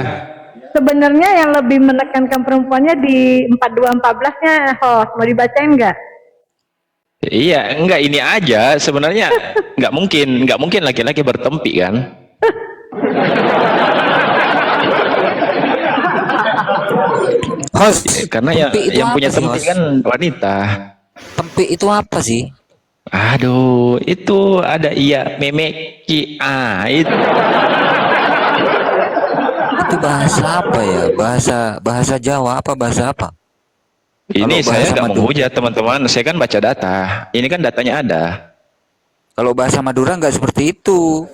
Sebenarnya yang lebih menekankan perempuannya di 42-14-nya host. Mau dibacain nggak? iya, enggak ini aja sebenarnya nggak mungkin laki-laki bertempi kan? Host, Karena tempi itu yang apa punya sih, tempi host? kan wanita. Tempi itu apa sih? Aduh, itu ada iya memek ki itu. Itu bahasa apa ya? Bahasa Jawa apa bahasa apa? Ini Kalau saya bahasa nggak Madura. menghujat teman-teman, saya kan baca data. Ini kan datanya ada. Kalau bahasa Madura nggak seperti itu.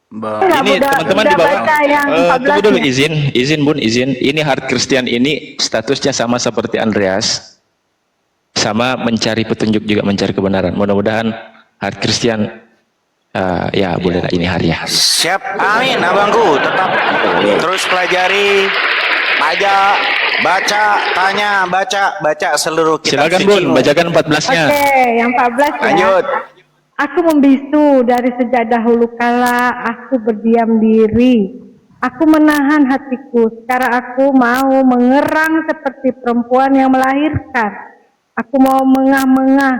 Nggak, Ini udah teman-teman di bawah. baca yang Tunggu dulu 14-nya. izin Bun, izin. Ini Heart Christian ini statusnya sama seperti Andreas. Sama mencari petunjuk juga mencari kebenaran. Mudah-mudahan Heart Christian ya boleh lah ini hari ya. Siap, amin abangku. Tetap terus pelajari, baca, tanya, baca seluruh kitab Silakan suci. Bun, bacakan 14-nya. Oke, yang 14 ya. Lanjut. Aku membisu dari sejak dahulu kala, aku berdiam diri. Aku menahan hatiku, sekarang aku mau mengerang seperti perempuan yang melahirkan. Aku mau mengah-mengah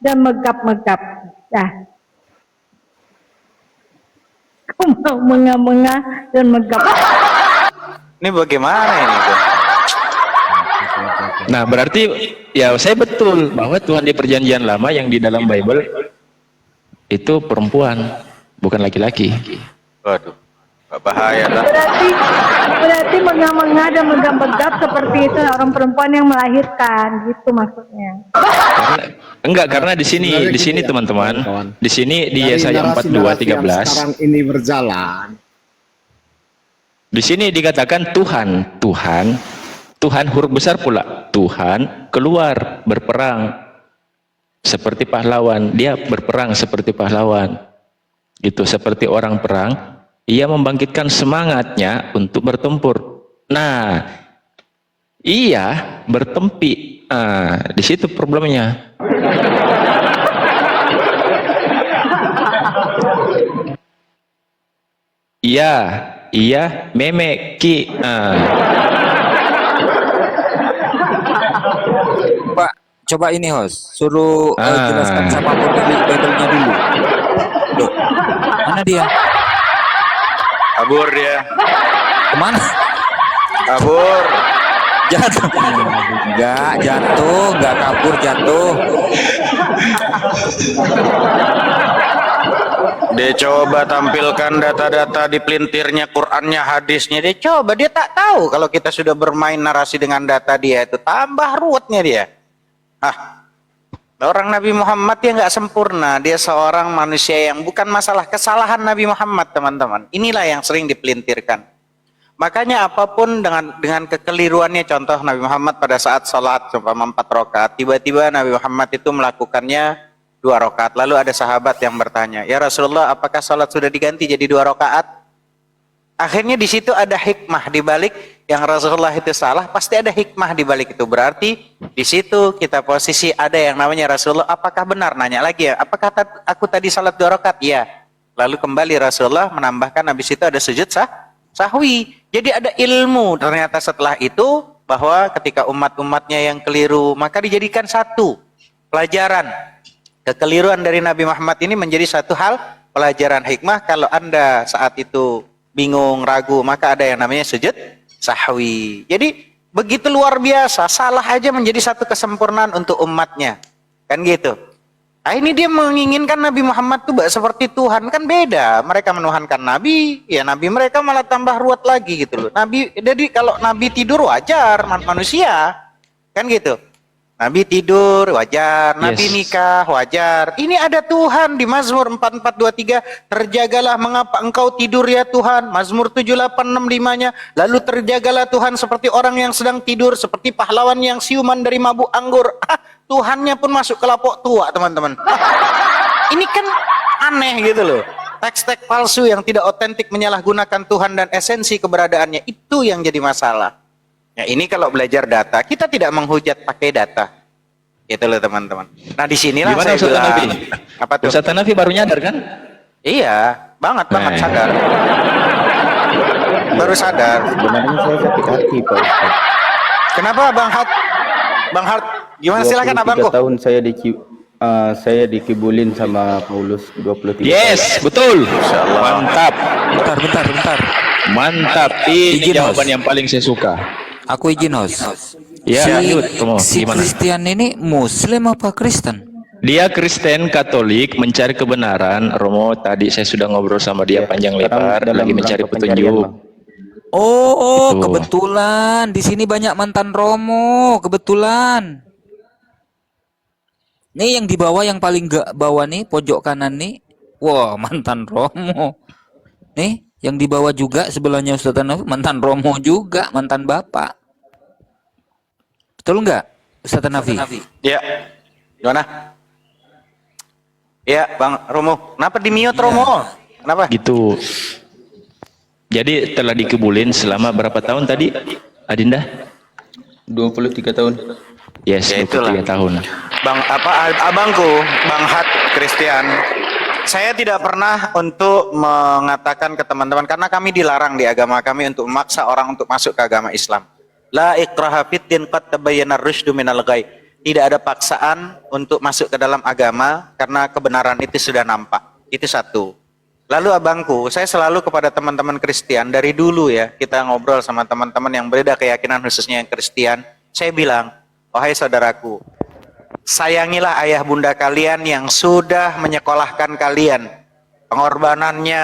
dan megap-megap. Dah. Aku mau mengah-mengah dan megap. Ini bagaimana ini tuh? Nah, berarti ya saya betul bahwa Tuhan di perjanjian lama yang di dalam Bible itu perempuan, bukan laki-laki. Waduh, bahaya lah. Berarti mengah-mengah dan megap-megap seperti itu orang perempuan yang melahirkan, gitu maksudnya. Karena di sini teman-teman, di sini di Yesaya 42:13. Sekarang ini berjalan. Di sini dikatakan Tuhan huruf besar pula. Tuhan keluar berperang seperti pahlawan. Dia berperang seperti pahlawan. Gitu, seperti orang perang. Ia membangkitkan semangatnya untuk bertempur. Nah, ia bertempi. Di situ problemnya. Iya, memek ki. Coba ini host, suruh jelaskan sama pemilik Bible-nya dulu. Loh, mana dia? Kabur dia. Kemana? Kabur. Jatuh. Enggak kabur, jatuh. Dia coba tampilkan data-data di pelintirnya, Qur'annya, hadisnya. Dia tak tahu kalau kita sudah bermain narasi dengan data dia itu tambah ruwetnya dia. Orang Nabi Muhammad dia nggak sempurna. Dia seorang manusia yang bukan masalah kesalahan Nabi Muhammad, teman-teman. Inilah yang sering dipelintirkan. Makanya apapun dengan kekeliruannya, contoh Nabi Muhammad pada saat sholat seumpama 4 rakaat, tiba-tiba Nabi Muhammad itu melakukannya 2 rakaat. Lalu ada sahabat yang bertanya, ya Rasulullah, apakah sholat sudah diganti jadi 2 rakaat? Akhirnya di situ ada hikmah di balik yang Rasulullah itu salah, pasti ada hikmah di balik itu. Berarti di situ kita posisi ada yang namanya Rasulullah, apakah benar? Nanya lagi ya, apakah aku tadi salat 2 rakaat? Iya. Lalu kembali Rasulullah menambahkan habis itu ada sujud sahwi. Jadi ada ilmu ternyata setelah itu bahwa ketika umat-umatnya yang keliru, maka dijadikan satu pelajaran. Kekeliruan dari Nabi Muhammad ini menjadi satu hal pelajaran hikmah. Kalau Anda saat itu bingung, ragu, maka ada yang namanya sujud sahwi. Jadi begitu luar biasa, salah aja menjadi satu kesempurnaan untuk umatnya. Kan gitu. Nah, ini dia menginginkan Nabi Muhammad itu seperti Tuhan, kan beda. Mereka menuhankan Nabi, ya Nabi mereka malah tambah ruwet lagi gitu loh. Nabi, jadi kalau Nabi tidur wajar, manusia, kan gitu. Nabi tidur wajar, Nabi nikah wajar. Ini ada Tuhan di Mazmur 4423, terjagalah mengapa engkau tidur ya Tuhan. Mazmur 7865-nya, lalu terjagalah Tuhan seperti orang yang sedang tidur, seperti pahlawan yang siuman dari mabuk anggur. Tuhannya pun masuk ke lapok tua, teman-teman. Ini kan aneh gitu loh. Teks-teks palsu yang tidak otentik menyalahgunakan Tuhan dan esensi keberadaannya, itu yang jadi masalah. Ya, ini kalau belajar data, kita tidak menghujat pakai data. Gitu loh teman-teman. Nah disinilah Gimana saya Ustaz bilang. Hanafi? Apa tuh? Ustaz Hanafi baru nyadar kan? Iya, banget sadar. Baru sadar. Sebenarnya saya sakit hati Pak Ustaz. Kenapa Bang Hat? Bang Hat, gimana silakan 23 abangku. tahun saya dikibulin sama Paulus 23 Yes, betul. Mantap. Bentar. Mantap. Ini Izin, jawaban Host. yang paling saya suka. Aku izin, host. Ya, lanjut. Si Gimana? Christian ini Muslim apa Kristen? Dia Kristen Katolik mencari kebenaran. Romo tadi saya sudah ngobrol sama dia panjang lebar, dalam lagi mencari rangka pencarian, petunjuk. Bang. Oh, Gitu. kebetulan di sini banyak mantan Romo, kebetulan. Nih yang di bawah, yang paling bawah nih, pojok kanan nih. Wah, mantan Romo. Nih, yang di bawah juga sebelahnya Ustaz Hanafi, mantan Romo juga, mantan Bapak. Betul nggak, Ustaz Hanafi? Ya. Gimana? Ya, Bang Romo. Kenapa di-mute Romo? Kenapa? Gitu. Jadi telah dikibulin selama berapa tahun tadi, Adinda? 23 tahun. Yes, Ya, itulah. 23 tahun. Bang abangku, Bang Hat Christian. Saya tidak pernah untuk mengatakan ke teman-teman, karena kami dilarang di agama kami untuk memaksa orang untuk masuk ke agama Islam. La ikraha fiddin qad tabayyana ar-rusydu minal ghai. Tidak ada paksaan untuk masuk ke dalam agama karena kebenaran itu sudah nampak. Itu satu. Lalu abangku, saya selalu kepada teman-teman Kristen dari dulu ya, kita ngobrol sama teman-teman yang berbeda keyakinan khususnya yang Kristen. Saya bilang, wahai saudaraku, sayangilah ayah bunda kalian yang sudah menyekolahkan kalian. Pengorbanannya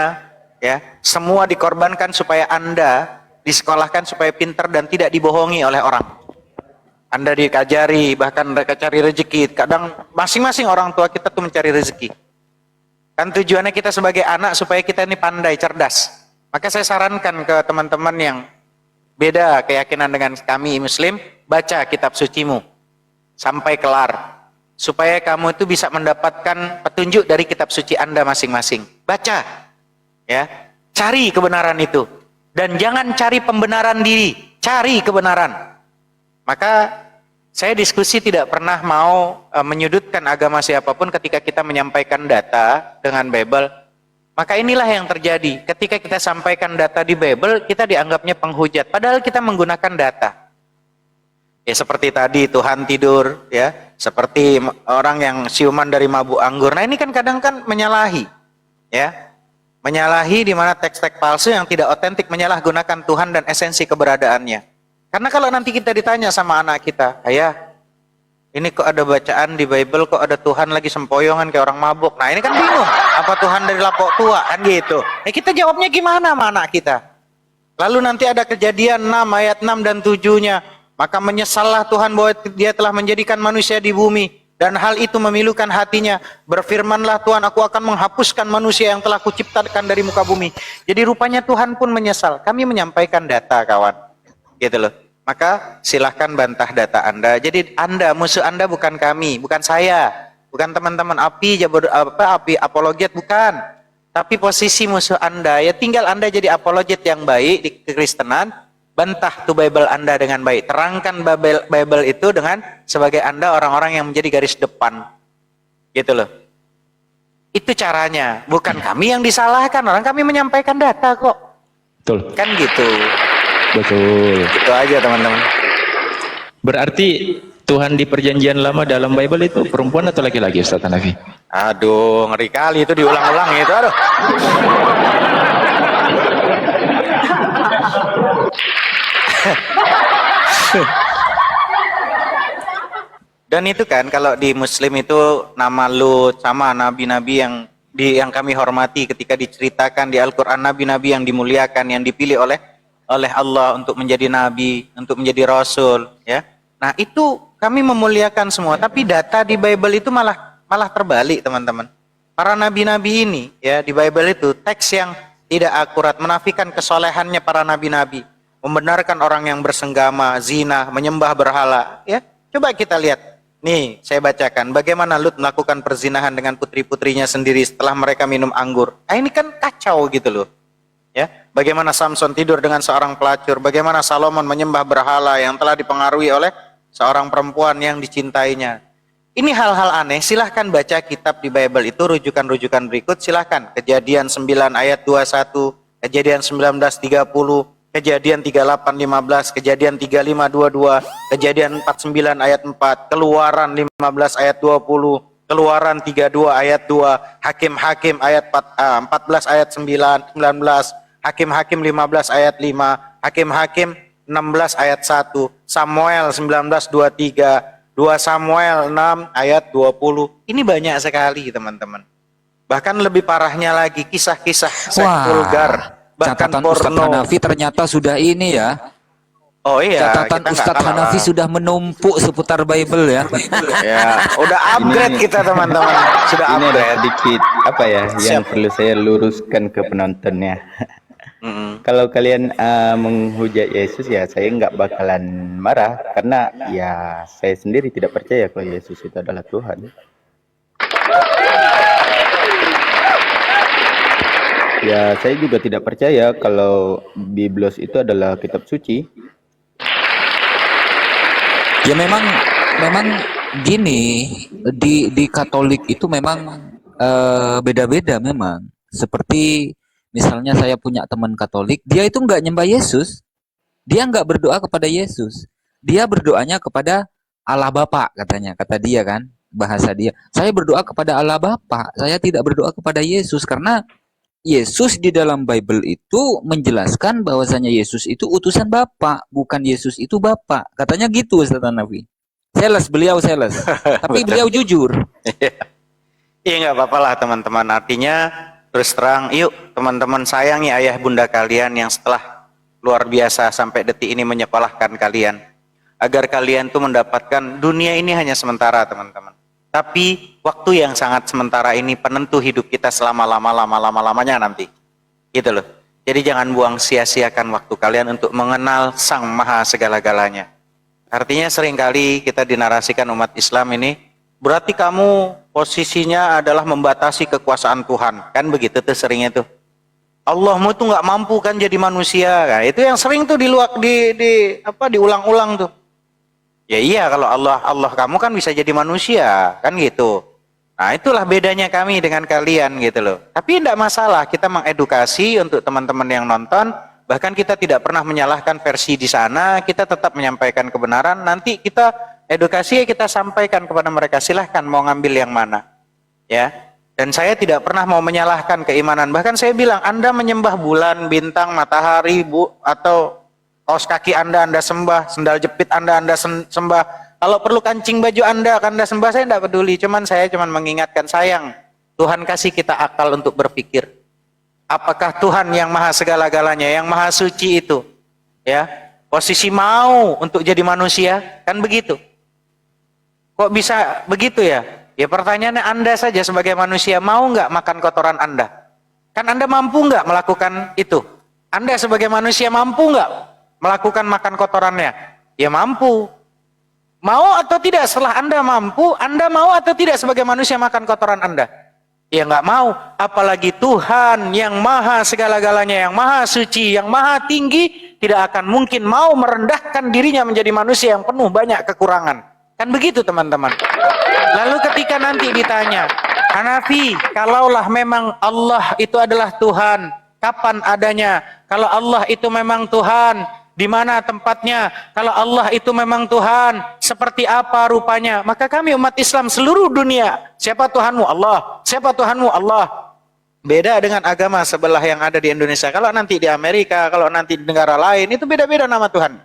ya, semua dikorbankan supaya Anda disekolahkan supaya pintar dan tidak dibohongi oleh orang. Anda dikajari, bahkan mereka cari rezeki. Kadang masing-masing orang tua kita tuh mencari rezeki. Kan tujuannya kita sebagai anak supaya kita ini pandai, cerdas. Maka saya sarankan ke teman-teman yang beda keyakinan dengan kami Muslim, baca kitab sucimu sampai kelar. Supaya kamu itu bisa mendapatkan petunjuk dari kitab suci Anda masing-masing. Baca. Ya. Cari kebenaran itu. Dan jangan cari pembenaran diri, cari kebenaran. Maka saya diskusi tidak pernah mau menyudutkan agama siapapun ketika kita menyampaikan data dengan Bible. Maka inilah yang terjadi. Ketika kita sampaikan data di Bible, kita dianggapnya penghujat. Padahal kita menggunakan data. Ya seperti tadi Tuhan tidur, ya seperti orang yang siuman dari mabuk anggur. Nah ini kan kadang kan menyalahi, ya menyalahi di mana teks-teks palsu yang tidak otentik menyalahgunakan Tuhan dan esensi keberadaannya. Karena kalau nanti kita ditanya sama anak kita, ayah, ini kok ada bacaan di Bible, kok ada Tuhan lagi sempoyongan kayak orang mabuk. Nah ini kan bingung, apa Tuhan dari lapok tua, kan gitu. Kita jawabnya gimana sama anak kita? Lalu nanti ada kejadian 6, ayat 6 dan 7-nya. Maka menyesallah Tuhan bahwa dia telah menjadikan manusia di bumi. Dan hal itu memilukan hatinya. Berfirmanlah Tuhan, aku akan menghapuskan manusia yang telah kuciptakan dari muka bumi. Jadi rupanya Tuhan pun menyesal. Kami menyampaikan data kawan. Gitu loh. Maka silahkan bantah data Anda. Jadi Anda, musuh Anda bukan kami, bukan saya, bukan teman-teman api apologet, bukan. tapi posisi musuh Anda, ya tinggal Anda jadi apologet yang baik di kekristenan, bantah tuh Bible Anda dengan baik. Terangkan Bible itu dengan sebagai Anda orang-orang yang menjadi garis depan. Gitu loh. Itu caranya. Bukan kami yang disalahkan, orang kami menyampaikan data kok. Betul. Kan gitu. Betul. Itu aja teman-teman. Berarti Tuhan di perjanjian lama dalam Bible itu perempuan atau laki-laki, Ustaz Hanafi? Aduh, ngeri kali itu diulang-ulang itu. Aduh. Dan itu kan kalau di Muslim itu nama Lut sama nabi-nabi yang kami hormati ketika diceritakan di Al-Qur'an, nabi-nabi yang dimuliakan, yang dipilih oleh Allah untuk menjadi nabi, untuk menjadi rasul, ya. Nah, itu kami memuliakan semua, tapi data di Bible itu malah terbalik, teman-teman. Para nabi-nabi ini ya di Bible itu teks yang tidak akurat, menafikan kesolehannya para nabi-nabi, membenarkan orang yang bersenggama, zina, menyembah berhala, ya. Coba kita lihat. Nih, saya bacakan bagaimana Lut melakukan perzinahan dengan putri-putrinya sendiri setelah mereka minum anggur. Ah, ini kan kacau gitu loh. Ya, bagaimana Samson tidur dengan seorang pelacur, bagaimana Salomon menyembah berhala yang telah dipengaruhi oleh seorang perempuan yang dicintainya. Ini hal-hal aneh, silahkan baca kitab di Bible itu, rujukan-rujukan berikut silahkan. Kejadian 9 ayat 21, Kejadian 19:30, Kejadian 38:15, Kejadian 35:22, Kejadian 49 ayat 4, Keluaran 15 ayat 20, Keluaran 32 ayat 2, Hakim-Hakim ayat 14 ayat 19, Hakim-Hakim 15 ayat 5, Hakim-Hakim 16 ayat 1, Samuel 19:23, 2 Samuel 6 ayat 20. Ini banyak sekali teman-teman. Bahkan lebih parahnya lagi kisah-kisah seks vulgar, bahkan catatan porno. Ustadz Hanafi ternyata sudah ini ya. Oh iya, Catatan kita nggak Ustadz kalah Hanafi lah. sudah menumpuk seputar Bible ya. Ya, udah upgrade kita teman-teman. Sudah Ini ada upgrade. sedikit apa ya yang Siap. perlu saya luruskan ke penontonnya. Kalau kalian menghujat Yesus ya saya nggak bakalan marah karena ya saya sendiri tidak percaya kalau Yesus itu adalah Tuhan. Ya saya juga tidak percaya kalau Biblos itu adalah kitab suci. Ya memang gini, di Katolik itu memang beda-beda memang. Seperti misalnya saya punya teman Katolik, dia itu nggak nyembah Yesus, dia nggak berdoa kepada Yesus, dia berdoanya kepada Allah Bapa katanya, kata dia kan, bahasa dia. Saya berdoa kepada Allah Bapa, saya tidak berdoa kepada Yesus karena Yesus di dalam Bible itu menjelaskan bahwasanya Yesus itu utusan Bapa, bukan Yesus itu Bapa. Katanya gitu Ustaz Hanafi. Beliau sales. Tapi beliau jujur. Iya nggak apa-apa lah teman-teman. Artinya terus terang, yuk teman-teman sayangi ayah bunda kalian yang setelah luar biasa sampai detik ini menyekolahkan kalian. Agar kalian tuh mendapatkan dunia ini hanya sementara teman-teman. Tapi waktu yang sangat sementara ini penentu hidup kita selama lamanya nanti. Gitu loh. Jadi jangan buang sia-siakan waktu kalian untuk mengenal Sang Maha segala-galanya. Artinya seringkali kita dinarasikan umat Islam ini, berarti kamu posisinya adalah membatasi kekuasaan Tuhan. Kan begitu tuh seringnya tuh. Allahmu tuh nggak mampu kan jadi manusia. Nah, itu yang sering tuh diulang-ulang tuh. Ya iya, kalau Allah kamu kan bisa jadi manusia, kan gitu. Nah, itulah bedanya kami dengan kalian gitu loh. Tapi tidak masalah, kita mengedukasi untuk teman-teman yang nonton, bahkan kita tidak pernah menyalahkan versi di sana, kita tetap menyampaikan kebenaran, nanti kita edukasi, kita sampaikan kepada mereka, silahkan mau ngambil yang mana. Ya. Dan saya tidak pernah mau menyalahkan keimanan, bahkan saya bilang, Anda menyembah bulan, bintang, matahari, atau kaos kaki Anda sembah, sendal jepit Anda sembah. Kalau perlu kancing baju Anda sembah, saya tidak peduli. Saya cuman mengingatkan, sayang, Tuhan kasih kita akal untuk berpikir. Apakah Tuhan yang maha segala-galanya, yang maha suci itu, ya, posisi mau untuk jadi manusia, kan begitu? Kok bisa begitu ya? Ya pertanyaannya Anda saja sebagai manusia, mau nggak makan kotoran Anda? Kan Anda mampu nggak melakukan itu? Anda sebagai manusia mampu nggak melakukan makan kotorannya? Ya mampu. Mau atau tidak setelah Anda mampu, Anda mau atau tidak sebagai manusia makan kotoran Anda? Ya nggak mau, apalagi Tuhan yang maha segala-galanya, yang maha suci, yang maha tinggi, tidak akan mungkin mau merendahkan dirinya menjadi manusia yang penuh banyak kekurangan. Kan begitu teman-teman. Lalu ketika nanti ditanya, Hanafi, kalaulah memang Allah itu adalah Tuhan, kapan adanya? Kalau Allah itu memang Tuhan, di mana tempatnya? Kalau Allah itu memang Tuhan, seperti apa rupanya? Maka kami umat Islam seluruh dunia, siapa Tuhanmu? Allah. Siapa Tuhanmu? Allah. Beda dengan agama sebelah yang ada di Indonesia. Kalau nanti di Amerika, kalau nanti di negara lain, itu beda-beda nama Tuhan.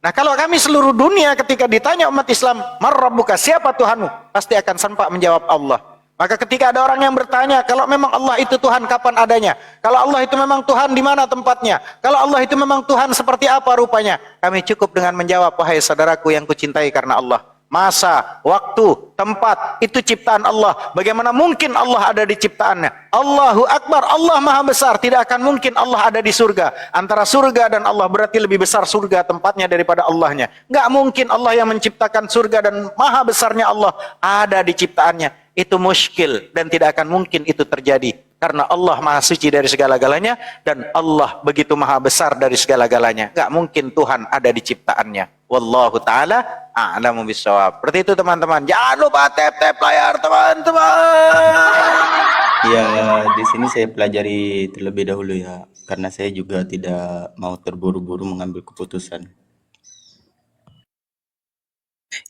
Nah, kalau kami seluruh dunia ketika ditanya umat Islam, "Man rabbuka?" Siapa Tuhanmu? Pasti akan sempat menjawab Allah. Maka ketika ada orang yang bertanya, kalau memang Allah itu Tuhan, kapan adanya? Kalau Allah itu memang Tuhan, di mana tempatnya? Kalau Allah itu memang Tuhan, seperti apa rupanya? Kami cukup dengan menjawab, wahai saudaraku yang kucintai karena Allah. Masa, waktu, tempat, itu ciptaan Allah. Bagaimana mungkin Allah ada di ciptaannya? Allahu Akbar, Allah Maha Besar. Tidak akan mungkin Allah ada di surga. Antara surga dan Allah berarti lebih besar surga tempatnya daripada Allahnya. Nggak mungkin Allah yang menciptakan surga dan maha besarnya Allah ada di ciptaannya. Itu muskil dan tidak akan mungkin itu terjadi. Karena Allah maha suci dari segala-galanya dan Allah begitu maha besar dari segala-galanya. Nggak mungkin Tuhan ada di ciptaannya. Wallahu ta'ala a'lamu bissawab. Seperti itu teman-teman. Jangan lupa tap-tap layar teman-teman. Ya, di sini saya pelajari terlebih dahulu ya, karena saya juga tidak mau terburu-buru mengambil keputusan.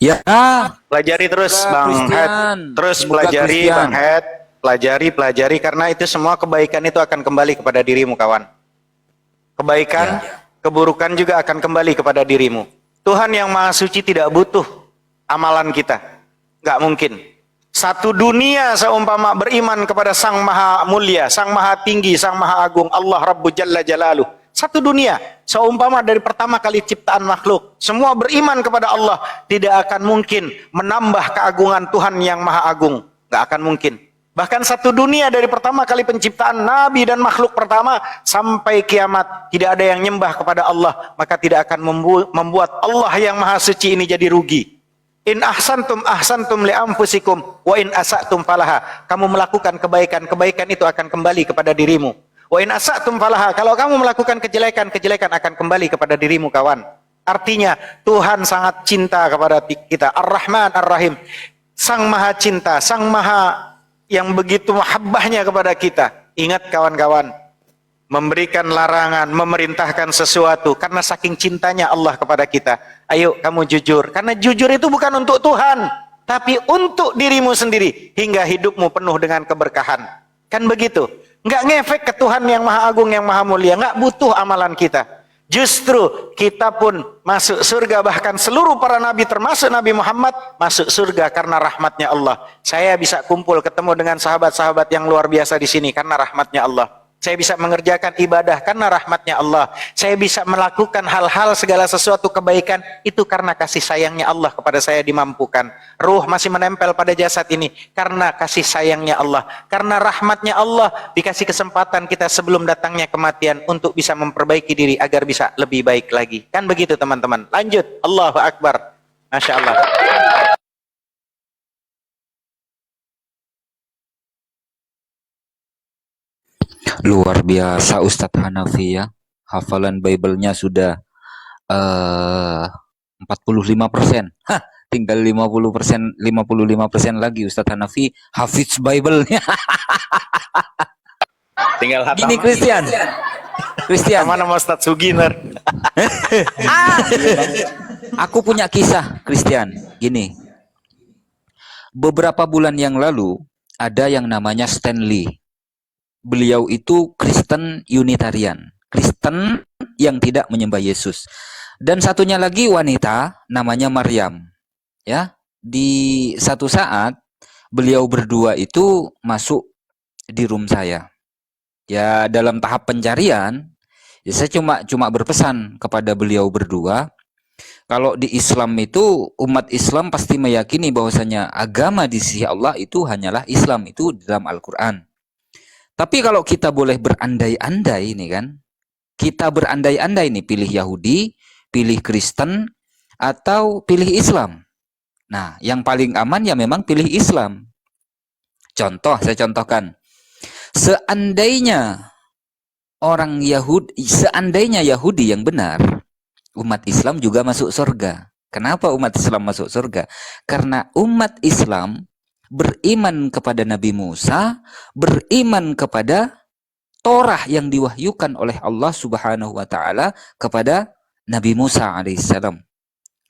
Ya, Pelajari terus Bang Christian. Head. Terus Buka pelajari Christian. Bang Head. Pelajari karena itu semua kebaikan itu akan kembali kepada dirimu kawan. Kebaikan, keburukan juga akan kembali kepada dirimu. Tuhan yang maha suci tidak butuh amalan kita. Nggak mungkin. Satu dunia seumpama beriman kepada Sang Maha Mulia, Sang Maha Tinggi, Sang Maha Agung, Allah Rabbu Jalla Jalaluh. Satu dunia seumpama dari pertama kali ciptaan makhluk, semua beriman kepada Allah, tidak akan mungkin menambah keagungan Tuhan yang Maha Agung. Nggak akan mungkin. Bahkan satu dunia dari pertama kali penciptaan Nabi dan makhluk pertama sampai kiamat tidak ada yang nyembah kepada Allah, maka tidak akan membuat Allah yang maha suci ini jadi rugi. In ahsantum li anfusikum wa in asatum falaha. Kamu melakukan kebaikan, kebaikan itu akan kembali kepada dirimu. Wa in asatum falaha. Kalau kamu melakukan kejelekan, kejelekan akan kembali kepada dirimu kawan. Artinya Tuhan sangat cinta kepada kita. Ar-Rahman Ar-Rahim. Sang maha cinta, sang maha yang begitu mahabbahnya kepada kita. Ingat kawan-kawan, memberikan larangan, memerintahkan sesuatu karena saking cintanya Allah kepada kita. Ayo kamu jujur, karena jujur itu bukan untuk Tuhan, tapi untuk dirimu sendiri hingga hidupmu penuh dengan keberkahan. Kan begitu? Nggak ngefek ke Tuhan yang maha agung, yang maha mulia. Nggak butuh amalan kita. Justru kita pun masuk surga, bahkan seluruh para nabi termasuk Nabi Muhammad masuk surga karena rahmatnya Allah. Saya bisa kumpul ketemu dengan sahabat-sahabat yang luar biasa di sini karena rahmatnya Allah. Saya bisa mengerjakan ibadah karena rahmatnya Allah. Saya bisa melakukan hal-hal segala sesuatu kebaikan itu karena kasih sayangnya Allah kepada saya dimampukan. Ruh masih menempel pada jasad ini karena kasih sayangnya Allah. Karena rahmatnya Allah dikasih kesempatan kita sebelum datangnya kematian untuk bisa memperbaiki diri agar bisa lebih baik lagi. Kan begitu teman-teman. Lanjut. Allahu Akbar. Masya Allah. luar biasa Ustadz Hanafi ya. Hafalan Bible-nya sudah 45%. Hah, tinggal 55% lagi Ustadz Hanafi hafiz Bible-nya. Tinggal hatam. Gini Christian. Sama nama Ustadz Suginar. Aku punya kisah Christian. Gini. Beberapa bulan yang lalu ada yang namanya Stanley. Beliau itu Kristen Unitarian, Kristen yang tidak menyembah Yesus. Dan satunya lagi wanita namanya Maryam. Ya, di satu saat beliau berdua itu masuk di room saya. Ya, dalam tahap pencarian, ya saya cuma berpesan kepada beliau berdua, kalau di Islam itu umat Islam pasti meyakini bahwasanya agama di sisi Allah itu hanyalah Islam, itu dalam Al-Qur'an. Tapi kalau kita boleh berandai-andai ini kan, kita berandai-andai nih pilih Yahudi, pilih Kristen, atau pilih Islam. Nah, yang paling aman ya memang pilih Islam. Contoh, saya contohkan. Seandainya Yahudi yang benar, umat Islam juga masuk surga. Kenapa umat Islam masuk surga? Karena umat Islam beriman kepada Nabi Musa, beriman kepada Torah yang diwahyukan oleh Allah Subhanahu wa taala kepada Nabi Musa alaihissalam.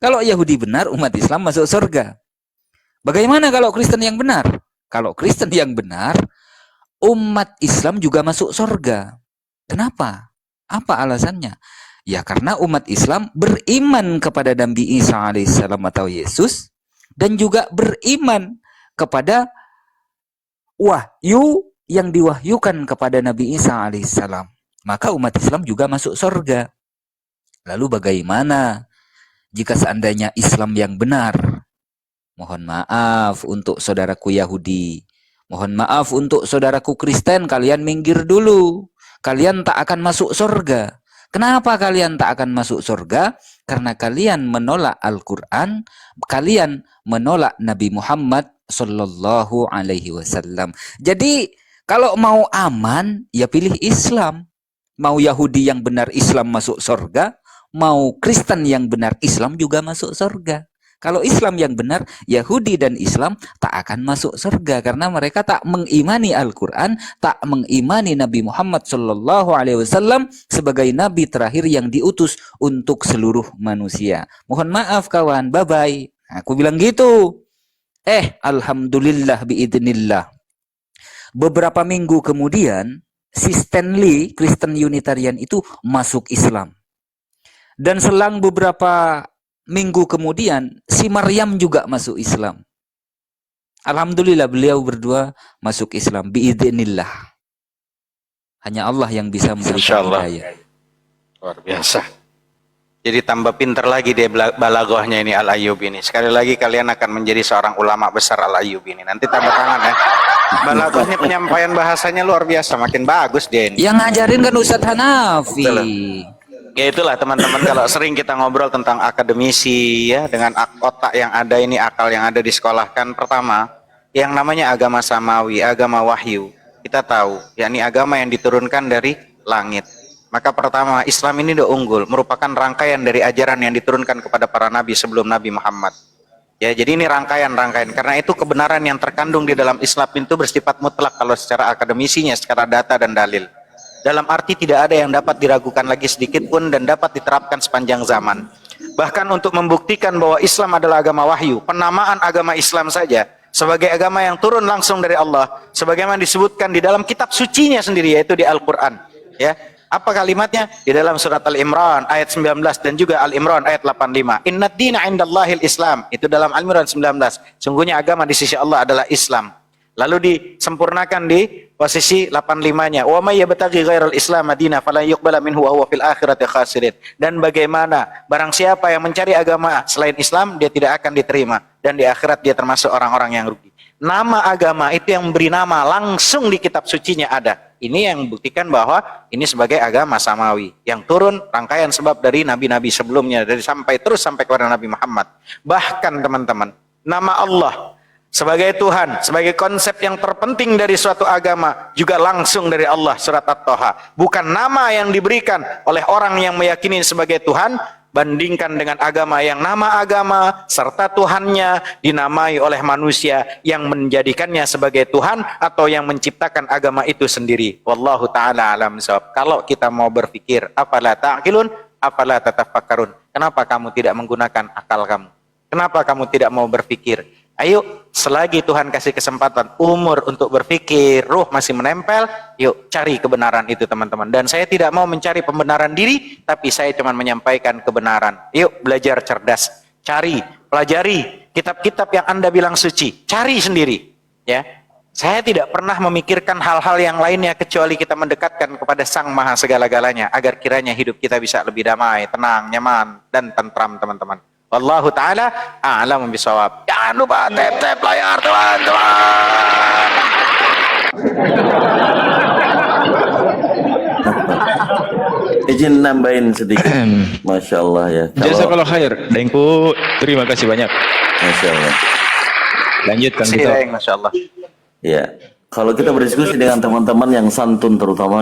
Kalau Yahudi benar, umat Islam masuk surga. Bagaimana kalau Kristen yang benar? Kalau Kristen yang benar, umat Islam juga masuk surga. Kenapa? Apa alasannya? Ya karena umat Islam beriman kepada Nabi Isa alaihissalam atau Yesus, dan juga beriman kepada wahyu yang diwahyukan kepada Nabi Isa alaihissalam. Maka umat Islam juga masuk surga. Lalu bagaimana jika seandainya Islam yang benar? Mohon maaf untuk saudaraku Yahudi. Mohon maaf untuk saudaraku Kristen, kalian minggir dulu. Kalian tak akan masuk surga. Kenapa kalian tak akan masuk surga? Karena kalian menolak Al-Quran, kalian menolak Nabi Muhammad Sallallahu Alaihi Wasallam. Jadi kalau mau aman, ya pilih Islam. Mau Yahudi yang benar Islam masuk surga, mau Kristen yang benar Islam juga masuk surga. Kalau Islam yang benar, Yahudi dan Islam tak akan masuk surga karena mereka tak mengimani Al-Quran, tak mengimani Nabi Muhammad Sallallahu Alaihi Wasallam sebagai Nabi terakhir yang diutus untuk seluruh manusia. Mohon maaf kawan, bye-bye. Aku bilang gitu. Alhamdulillah biidznillah. Beberapa minggu kemudian, si Stanley, Kristen Unitarian itu masuk Islam. Dan selang beberapa minggu kemudian, si Maryam juga masuk Islam. Alhamdulillah beliau berdua masuk Islam. Biidznillah. Hanya Allah yang bisa memberikan hidayah. Luar biasa. Jadi tambah pinter lagi dia balaghahnya ini Al-Ayyubi ini. Sekali lagi kalian akan menjadi seorang ulama besar Al-Ayyubi ini. Nanti tambah tangan ya. Balaghahnya, penyampaian bahasanya luar biasa. Makin bagus dia ini. Yang ngajarin kan Ustadz Hanafi. Ya itulah teman-teman, kalau sering kita ngobrol tentang akademisi ya, dengan otak yang ada ini, akal yang ada di sekolah, kan pertama yang namanya agama samawi, agama wahyu, kita tahu yakni agama yang diturunkan dari langit. Maka pertama, Islam ini udah unggul, merupakan rangkaian dari ajaran yang diturunkan kepada para nabi sebelum Nabi Muhammad. Ya, jadi ini rangkaian-rangkaian. Karena itu kebenaran yang terkandung di dalam Islam itu bersifat mutlak kalau secara akademisinya, secara data dan dalil. Dalam arti tidak ada yang dapat diragukan lagi sedikit pun dan dapat diterapkan sepanjang zaman. Bahkan untuk membuktikan bahwa Islam adalah agama wahyu, penamaan agama Islam saja sebagai agama yang turun langsung dari Allah, sebagaimana disebutkan di dalam kitab sucinya sendiri, yaitu di Al-Quran. Ya, apa kalimatnya? Di dalam surat Al-Imran ayat 19 dan juga Al-Imran ayat 85. Innad dina indallahil Islam. Itu dalam Al-Imran 19. Sungguhnya agama di sisi Allah adalah Islam. Lalu disempurnakan di posisi 85-nya. Wa may yabtaghi ghairal Islam madina falan yuqbala minhu wa huwa fil akhirati khasirin. Dan bagaimana barang siapa yang mencari agama selain Islam, dia tidak akan diterima dan di akhirat dia termasuk orang-orang yang rugi. Nama agama itu yang memberi nama langsung di kitab sucinya ada. Ini yang membuktikan bahwa ini sebagai agama samawi yang turun rangkaian sebab dari nabi-nabi sebelumnya, dari sampai kepada Nabi Muhammad. Bahkan teman-teman, nama Allah sebagai Tuhan, sebagai konsep yang terpenting dari suatu agama juga langsung dari Allah, surat At-Taha. Bukan nama yang diberikan oleh orang yang meyakini sebagai Tuhan, bandingkan dengan agama yang nama agama serta Tuhannya dinamai oleh manusia yang menjadikannya sebagai Tuhan atau yang menciptakan agama itu sendiri. Wallahu ta'ala alam shawab. Kalau kita mau berpikir, afala ta'qilun, afala tatafakkarun. Kenapa kamu tidak menggunakan akal kamu? Kenapa kamu tidak mau berpikir? Ayo, selagi Tuhan kasih kesempatan umur untuk berpikir, ruh masih menempel, yuk cari kebenaran itu teman-teman. Dan saya tidak mau mencari pembenaran diri, tapi saya cuma menyampaikan kebenaran. Yuk belajar cerdas, cari, pelajari kitab-kitab yang Anda bilang suci, cari sendiri. Ya, saya tidak pernah memikirkan hal-hal yang lainnya kecuali kita mendekatkan kepada Sang Maha Segala-galanya, agar kiranya hidup kita bisa lebih damai, tenang, nyaman, dan tentram teman-teman. Wallahu ta'ala a'lamu bishawab. Jangan lupa tap-tap layar teman-teman. Izin nambahin sedikit. Masya Allah ya. Jazakallah khair. Dengku, terima kasih banyak. Masya Allah. Lanjut Kang Tito. Masya Allah. Ya, kalau kita berdiskusi dengan teman-teman yang santun terutama